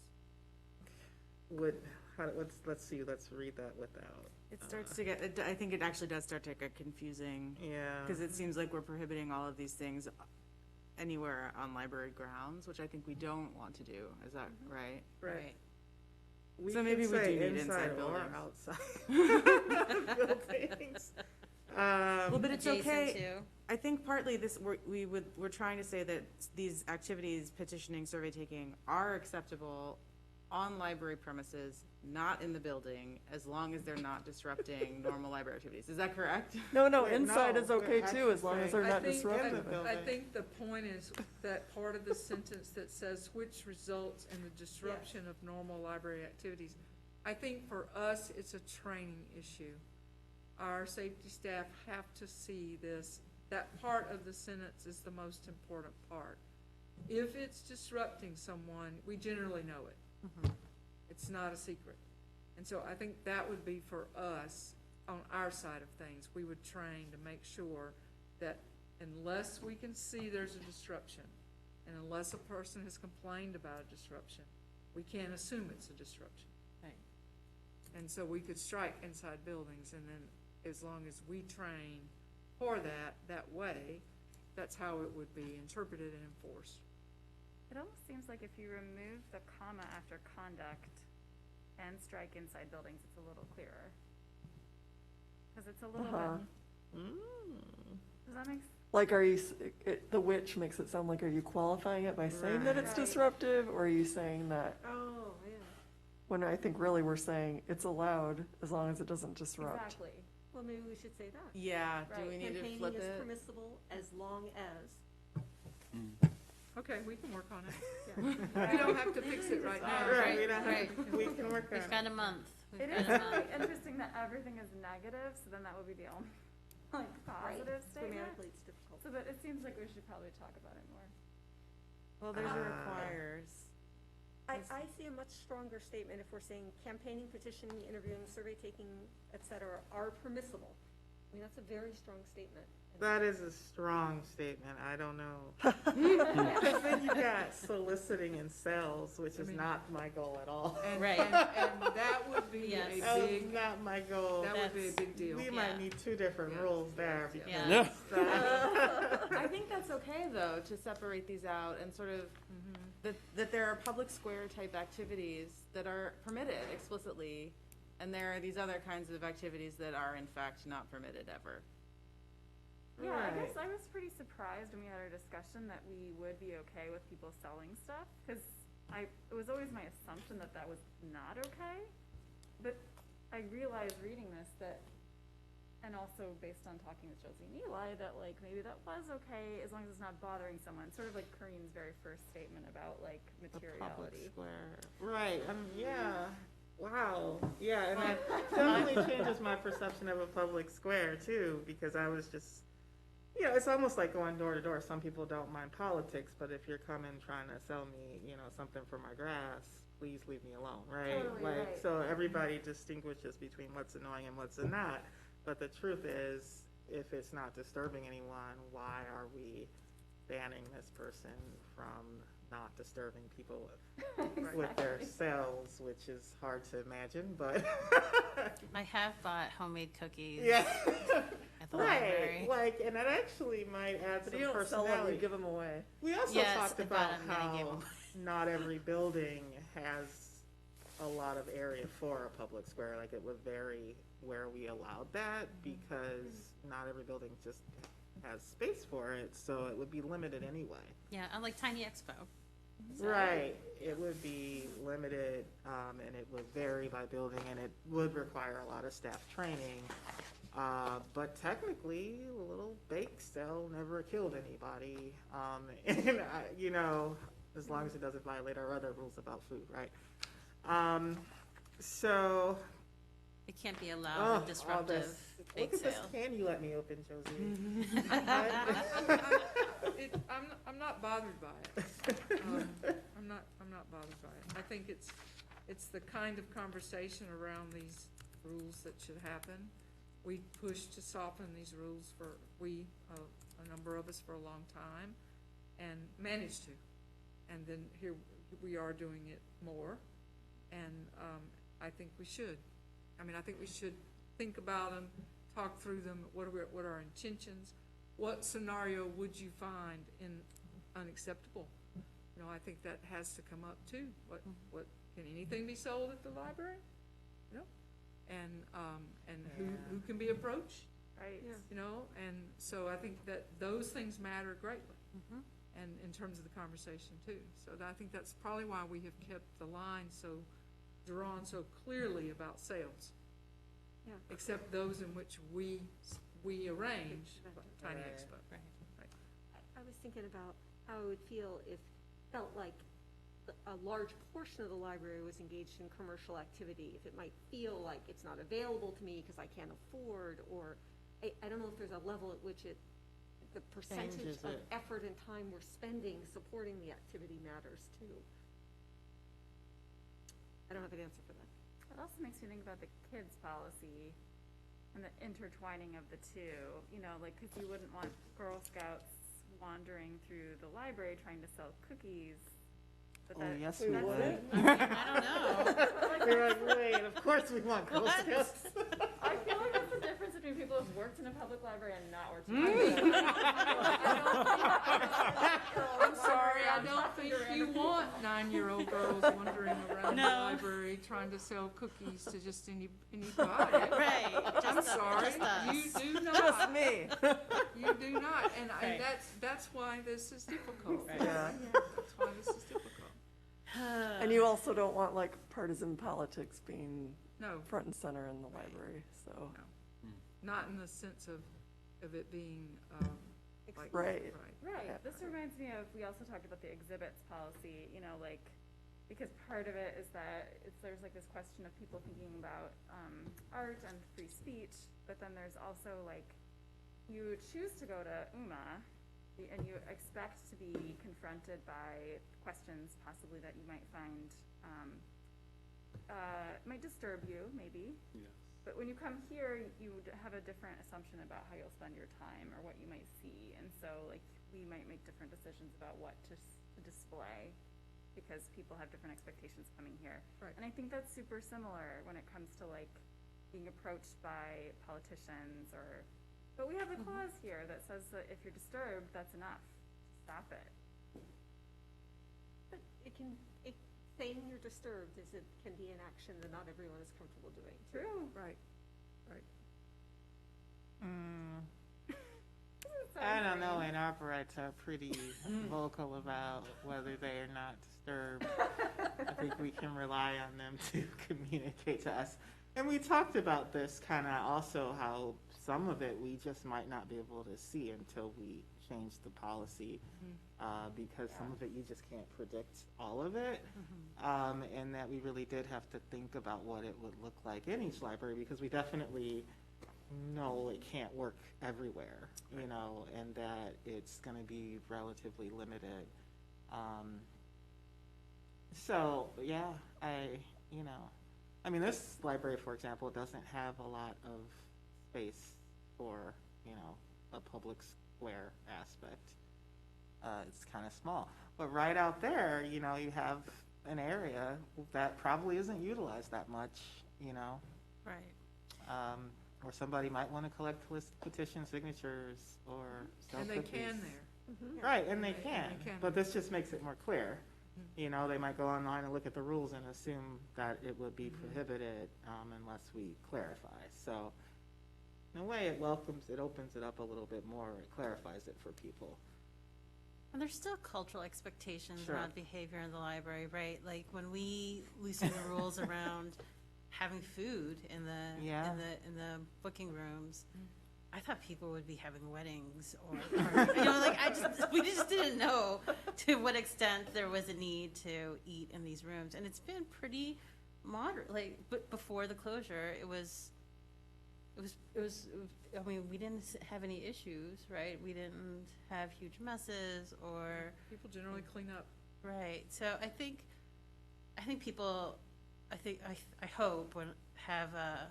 Let's read that without. It starts to get, I think it actually does start to get confusing. Yeah. Because it seems like we're prohibiting all of these things anywhere on library grounds, which I think we don't want to do. Is that right? Right. So maybe we do need inside or buildings. outside buildings. Well, but it's Adjacent okay. to. I think partly this, we're trying to say that these activities, petitioning, survey taking, are acceptable on library premises, not in the building, as long as they're not disrupting normal library activities. Is that correct? No, Wait, inside no, is okay I too, as long as they're I not think- disruptive. I think the point is that part of the sentence that says which results in the disruption of normal library activities. I think for us, it's a training issue. Our safety staff have to see this. That part of the sentence is the most important part. If it's disrupting someone, we generally know it. It's not a secret. And so I think that would be for us, on our side of things, we would train to make sure that unless we can see there's a disruption, and unless a person has complained about a disruption, we can't assume it's a disruption. Right. And so we could strike inside buildings, and then as long as we train for that way, that's how it would be interpreted and enforced. It almost seems like if you remove the comma after conduct and strike inside buildings, it's a little clearer. Because it's a little bit, does that make sense? Like, the which makes it sound like, are you qualifying it by saying that it's Right. disruptive, or are you saying that, Oh, yeah. when I think really we're saying it's allowed as long as it doesn't disrupt? Exactly. Well, maybe we should say that. Yeah, do Right. we need to Campaigning flip is it? permissible as long as. Okay, we can work on it. We don't have to fix it right now. Right, we don't Right. have, we can work on We've it. got a month. We've It got is a month. really interesting that everything is negative, so then that would be the only, positive statement. Grammatically, it's difficult. So, but it seems like we should probably talk about it more. Well, there's a requires. I see a much stronger statement if we're saying campaigning, petitioning, interviewing, survey taking, et cetera, are permissible I mean, that's a very strong statement. That is a strong statement. I don't know. Because then you got soliciting and sales, which is not my goal at all. And, Right. and that would be Yes. a That was big, not my goal. that would be a big deal. We Yeah. might need two different rules there because Yeah. I think that's okay, though, to separate these out and sort of, that there are public square type activities that are permitted explicitly, and there are these other kinds of activities that are in fact not permitted ever. Yeah, I guess Right. I was pretty surprised when we had our discussion that we would be okay with people selling stuff, because it was always my assumption that that was not okay. But I realized reading this that, and also based on talking with Josie and Eli, that like maybe that was okay as long as it's not bothering someone. Sort of like Corinne's very first statement about like The public materiality. square. Right, yeah. Wow. Yeah, and that definitely changes my perception of a public square too, because I was just, you know, it's almost like going door to door. Some people don't mind politics, but if you're coming trying to sell me, you know, something for my grass, please leave me alone, right? Totally Like, right. so everybody distinguishes between what's annoying and what's not. But the truth is, if it's not disturbing anyone, why are we banning this person from not disturbing people with their cells, which is hard to imagine, but I have bought homemade cookies yeah, at the right. library. Like, and that actually might add But some you don't sell them, you personality. give them away. We also Yes, talked I about bought 'em and I gave how 'em. not every building has a lot of area for a public square. Like, it would vary where we allowed that because not every building just has space for it, so it would be limited anyway. Yeah, unlike Tiny Expo. Right, it would be limited, and it would vary by building, and it would require a lot of staff training. But technically, a little bake sale never killed anybody, and, you know, as long as it doesn't violate our other rules about food, right? So, It can't be a oh, loud all and disruptive this. bake Look at sale. this can you let me open, Josie? I'm not bothered by it. I'm not bothered by it. I think it's the kind of conversation around these rules that should happen. We pushed to soften these rules for, a number of us for a long time, and managed to. And then here we are doing it more, and I think we should. I mean, I think we should think about them, talk through them, what are our intentions? What scenario would you find unacceptable? You know, I think that has to come up too. What can anything be sold at the library? You know, and who can be approached? Right. You know, and so I think that those things matter greatly, and in terms of the conversation too. So I think that's probably why we have kept the line drawn so clearly about sales. Yeah. Except those in which we arrange, like Tiny Right. Expo. I was thinking about how it would feel if, felt like a large portion of the library was engaged in commercial activity, if it might feel like it's not available to me because I can't afford, or, I don't know if there's a level at which the percentage Changes of it. effort and time we're spending supporting the activity matters too. I don't have an answer for that. It also makes me think about the kids policy and the intertwining of the two, you know, like, because you wouldn't want Girl Scouts wandering through the library trying to sell cookies. But Oh, that- yes, that's- we would. I don't know. We're like, wait, of course we want Girl What? Scouts. I feel like that's the difference between people who've worked in a public library and not worked in a public library. I'm sorry, I don't think you want 9-year-old girls wandering around the No. library trying to sell cookies to just anybody. Right. I'm just sorry, us. you do not. Just me. You do not, and Right. that's why this is difficult. Right. Yeah. That's why this is difficult. And you also don't want like partisan politics being No, front and center in the library, so. not in the sense of it being, like. Right. Right, Yeah. this reminds me of, we also talked about the exhibits policy, you know, like, because part of it is that there's like this question of people thinking about art and free speech, but then there's also like, you choose to go to UMA, and you expect to be confronted by questions possibly that you might find, might disturb you, maybe. Yes. But when you come here, you would have a different assumption about how you'll spend your time or what you might see. And so like we might make different decisions about what to display because people have different expectations coming here. Right. And I think that's super similar when it comes to like being approached by politicians but we have a clause here that says that if you're disturbed, that's enough. Stop it. But saying you're disturbed can be an action that not everyone is comfortable doing. True. Right, right. I don't know, Ann Arborites are pretty vocal about whether they are not disturbed. I think we can rely on them to communicate to us. And we talked about this kind of also, how some of it we just might not be able to see until we change the policy, because some of it you just can't predict all of it. And that we really did have to think about what it would look like in each library, because we definitely know it can't work everywhere, you know, and that it's going to be relatively limited. So, yeah, I mean, this library, for example, doesn't have a lot of space for, you know, a public square aspect. It's kind of small. But right out there, you know, you have an area that probably isn't utilized that much, you know. Right. Or somebody might want to collect petition signatures or sell And they cookies. can there. Right, and they can. can. But this just makes it more clear. You know, they might go online and look at the rules and assume that it would be prohibited unless we clarify. So, in a way, it opens it up a little bit more. It clarifies it for people. And there's still cultural expectations Sure. around behavior in the library, right? Like when we loosen the rules around having food in the Yeah. in the booking rooms, I thought people would be having weddings or you know, like we just didn't know to what extent there was a need to eat in these rooms, and it's been pretty moderate. Like, but before the closure, it was. I mean, we didn't have any issues, right? We didn't have huge messes or. People generally clean up. Right. So I think people, I hope would have a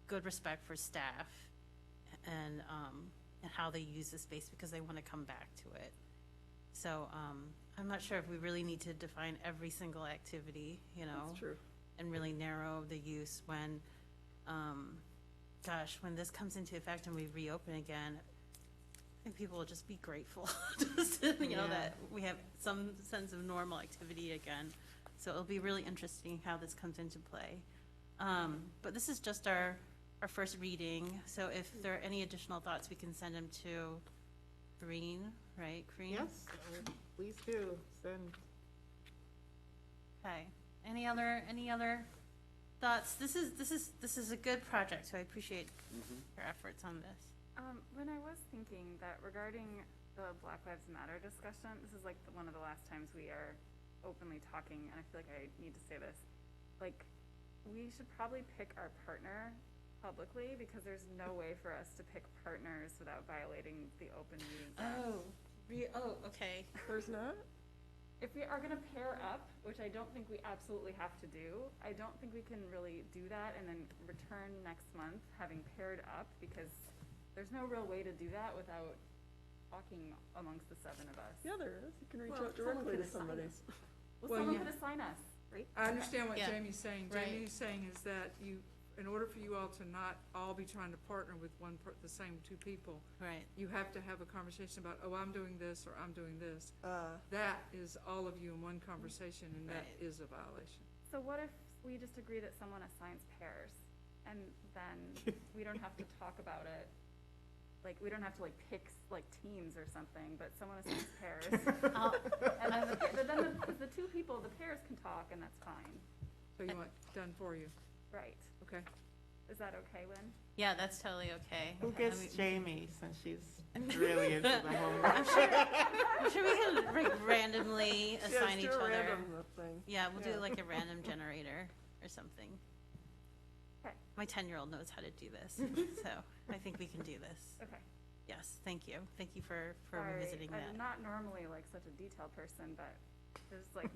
good respect for staff and how they use the space because they want to come back to it. So I'm not sure if we really need to define every single activity, you know, That's true. and really narrow the use when, when this comes into effect and we reopen again. I think people will just be grateful, just, you know, that we have some sense of normal activity again. So it'll be really interesting how this comes into play. But this is just our first reading. So if there are any additional thoughts, we can send them to Corrine, right? Corrine? Yes, please do. Send. Okay. Any other thoughts? This is a good project, so I appreciate your efforts on this. When I was thinking that regarding the Black Lives Matter discussion, this is like one of the last times we are openly talking, and I feel like I need to say this. Like, we should probably pick our partner publicly because there's no way for us to pick partners without violating the open meeting act. Okay. There's not? If we are gonna pair up, which I don't think we absolutely have to do, I don't think we can really do that and then return next month having paired up because there's no real way to do that without talking amongst the seven of us. Yeah, there is. You can reach Well, out directly to someone somebody. Well, Well, someone you- could assign us. I understand what Yeah. Jamie's saying. Right. Jamie's saying is that in order for you all to not all be trying to partner with the same two people, Right. you have to have a conversation about, oh, I'm doing this or I'm doing this. Uh, That is all of you in one conversation, and that Right. is a violation. So what if we just agree that someone assigns pairs and then we don't have to talk about it? Like, we don't have to pick teams or something, but someone assigns pairs. And then the two people, the pairs can talk and that's fine. So you want done for you, Right. okay? Is that okay, Lynn? Yeah, that's totally okay. Who gets I mean, Jamie since she's really into the homework? I'm sure we can randomly assign each do a other. random thing. Yeah, we'll Yeah. do like a random generator or something. Okay. My 10-year-old knows how to do this, so I think we can do this. Okay. Yes, thank you. Thank you for Sorry, revisiting that. I'm not normally such a detailed person, but There's like,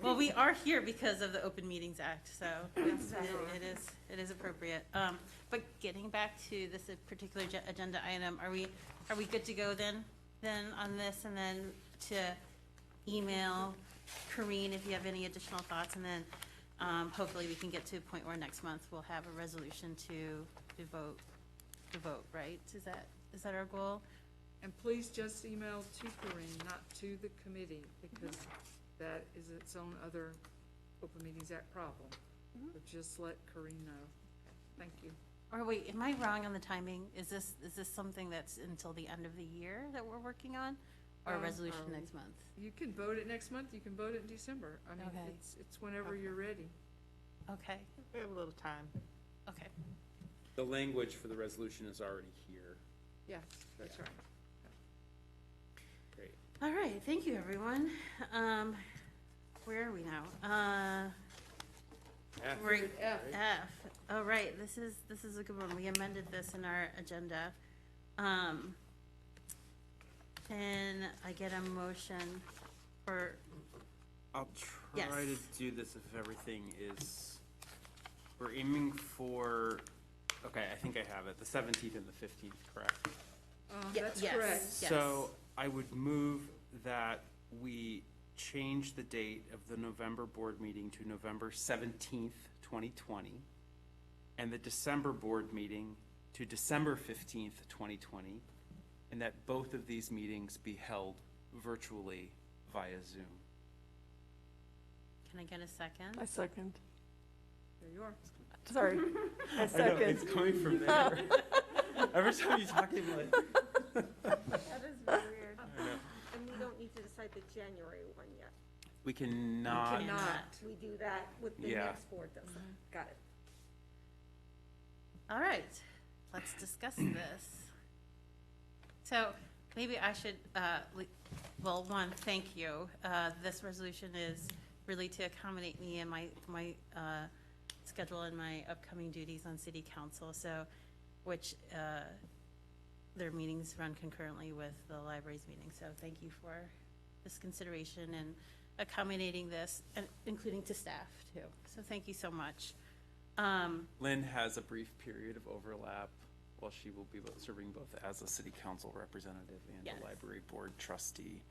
Well, we are here because of the Open Meetings Act, so it is appropriate. But getting back to this particular agenda item, are we good to go then on this, and then to email Corrine if you have any additional thoughts, and then hopefully we can get to a point where next month we'll have a resolution to vote, right? Is that our goal? And please just email to Corinne, not to the committee, because that is its own other Open Meetings Act problem. But just let Corinne know. Thank you. Or wait, am I wrong on the timing? Is this something that's until the end of the year that we're working on? Or a resolution next month? You can vote it next month, you can vote it in December. I mean, Okay. it's whenever you're ready. Okay, We have a little time. okay. The language for the resolution is already here. Yes, that's right. Great. All right, thank you, everyone. Where are we now? F. We're Period F. F. Oh, right, this is a good one. We amended this in our agenda. Can I get a motion for, I'll Yes. try to do this if everything is, we're aiming for, okay, I think I have it, the 17th and the 15th, correct? That's yes. correct. Yes. So I would move that we change the date of the November board meeting to November 17th, 2020, and the December board meeting to December 15th, 2020, and that both of these meetings be held virtually via Zoom. can I get a second? I second. There you are. Sorry, I I know, second. it's coming from there. Every time you talk, I'm like, that is very weird. And we don't need to decide the January one yet. we cannot, Cannot. We do that with the Yeah. next board does that. Got it. All right, let's discuss this. So maybe I should, well, one, thank you. This resolution is really to accommodate me and my schedule and my upcoming duties on city council, so, which, their meetings run concurrently with the library's meeting. So thank you for this consideration and accommodating this, and including to staff too. So thank you so much. Lynn has a brief period of overlap while she will be serving both as a city council representative and Yes. a library board trustee.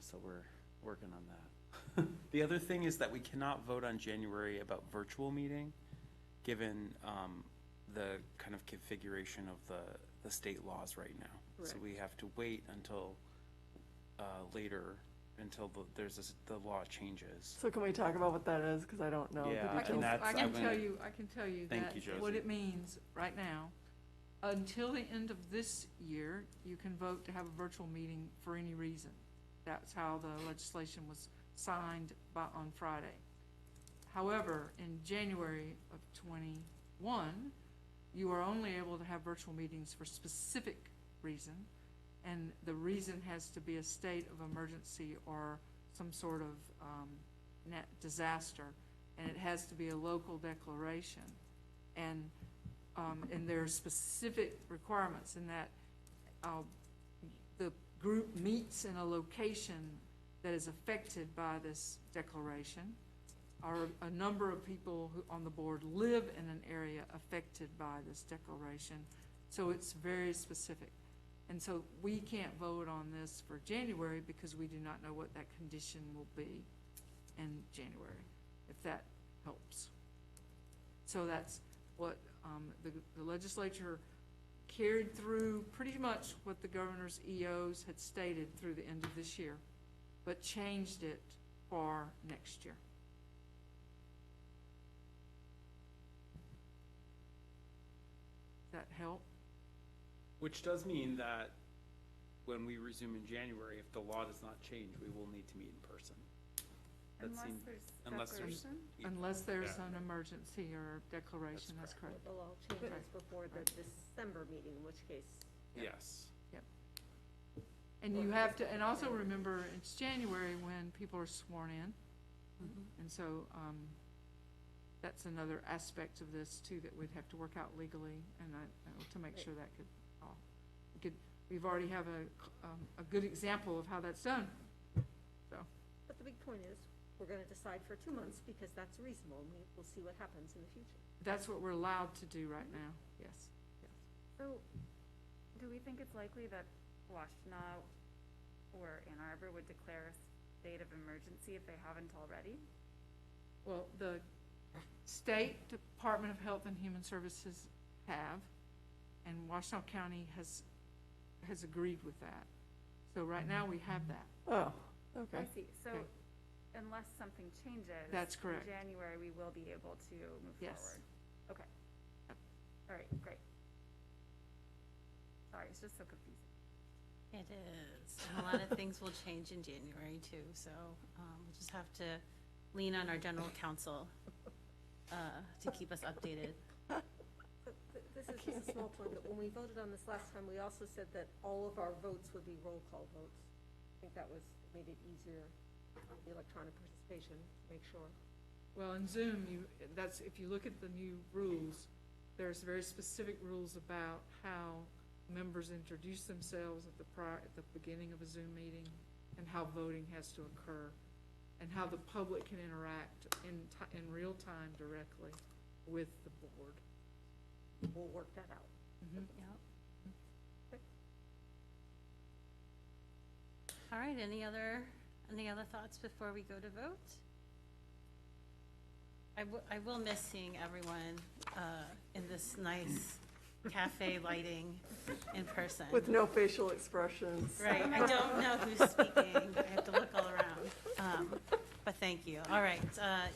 So we're working on that. The other thing is that we cannot vote on January about virtual meeting, given the kind of configuration of the state laws right now. So we have to wait until later, until the law changes. So can we talk about what that is? Because I don't know. the Yeah, details. and that's- I I'm can gonna- tell you Thank that you, Josie. what it means right now, until the end of this year, you can vote to have a virtual meeting for any reason. That's how the legislation was signed on Friday. However, in January of '21, you are only able to have virtual meetings for specific reason, and the reason has to be a state of emergency or some sort of disaster, and it has to be a local declaration. And there are specific requirements in that the group meets in a location that is affected by this declaration, or a number of people who on the board live in an area affected by this declaration. So it's very specific. And so we can't vote on this for January because we do not know what that condition will be in January, if that helps. So that's what the legislature carried through, pretty much what the governor's EOs had stated through the end of this year, but changed it for next year. Does that help? Which does mean that when we resume in January, if the law does not change, we will need to meet in person. That Unless seems- there's unless there's- separation? Unless there's Yeah. an emergency or declaration, that's correct. The law changes before the December meeting, in which case, Yes. And you have to, and also remember, it's January when people are sworn in. And so, that's another aspect of this too, that we'd have to work out legally, and to make sure that we've already have a good example of how that's done. So, the big point is, we're gonna decide for 2 months because that's reasonable, and we'll see what happens in the future. That's what we're allowed to do right now, yes. So, do we think it's likely that Washtenaw or Ann Arbor would declare a state of emergency if they haven't already? Well, the State Department of Health and Human Services have, and Washtenaw County has agreed with that. So right now, we have that. Oh, okay. I see, so Okay. unless something changes. That's correct. In January, we will be able to move Yes. forward. Okay. All right, great. Sorry, it's just so confusing. It is. And a lot of things will change in January too, so we'll just have to lean on our general counsel to keep us updated. This is just a small point, but when we voted on this last time, we also said that all of our votes would be roll call votes. I think that made it easier, the electronic participation, to make sure. Well, in Zoom, if you look at the new rules, there's very specific rules about how members introduce themselves at the beginning of a Zoom meeting, and how voting has to occur, and how the public can interact in real time directly with the board. We'll work that out. Yep. All right, any other thoughts before we go to vote? I will miss seeing everyone in this nice cafe lighting in person. With no facial expressions. Right, I don't know who's speaking. I have to look all around. But thank you. All right,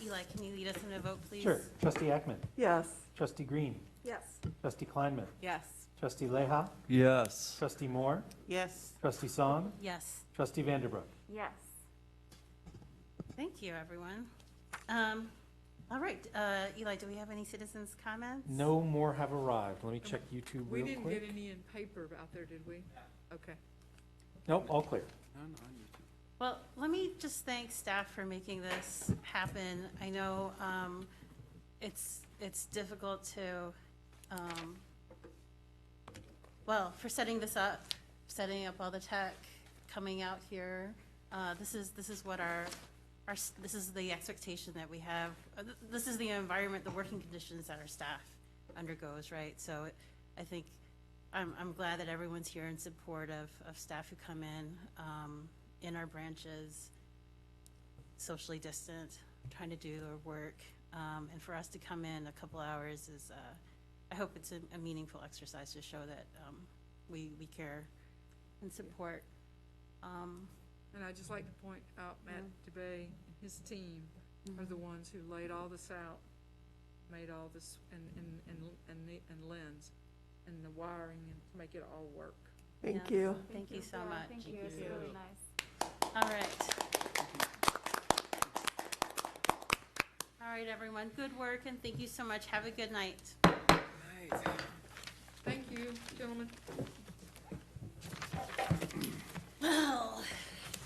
Eli, can you lead us in a vote, please? Sure. Trustee Ackman, Yes. Trustee Green, Yes. Trustee Kleinman, Yes. Trustee Leha, Yes. Trustee Moore, Yes. Trustee Song, Yes. Trustee Vanderbrook. Yes. Thank you, everyone. All right, Eli, do we have any citizens' comments? No more have arrived. Let me check YouTube We real didn't quick. get any in paper out there, did we? Okay. Nope, all clear. None on YouTube. Well, let me just thank staff for making this happen. I know it's difficult to, for setting this up, setting up all the tech, coming out here. This is what this is the expectation that we have. This is the environment, the working conditions that our staff undergoes, right? So I think I'm glad that everyone's here in support of staff who come in our branches, socially distant, trying to do their work. And for us to come in a couple hours is, I hope it's a meaningful exercise to show that we care and support. And I'd just like to point out Matt DeBay and his team are the ones who laid all this out, made all this, and lens, and the wiring, and to make it all work. Thank Yes. you. Thank you so Yeah, much. Thank you, it's really nice. All right. All right, everyone, good work, and thank you so much. Have a good night. Thank you, gentlemen. Well.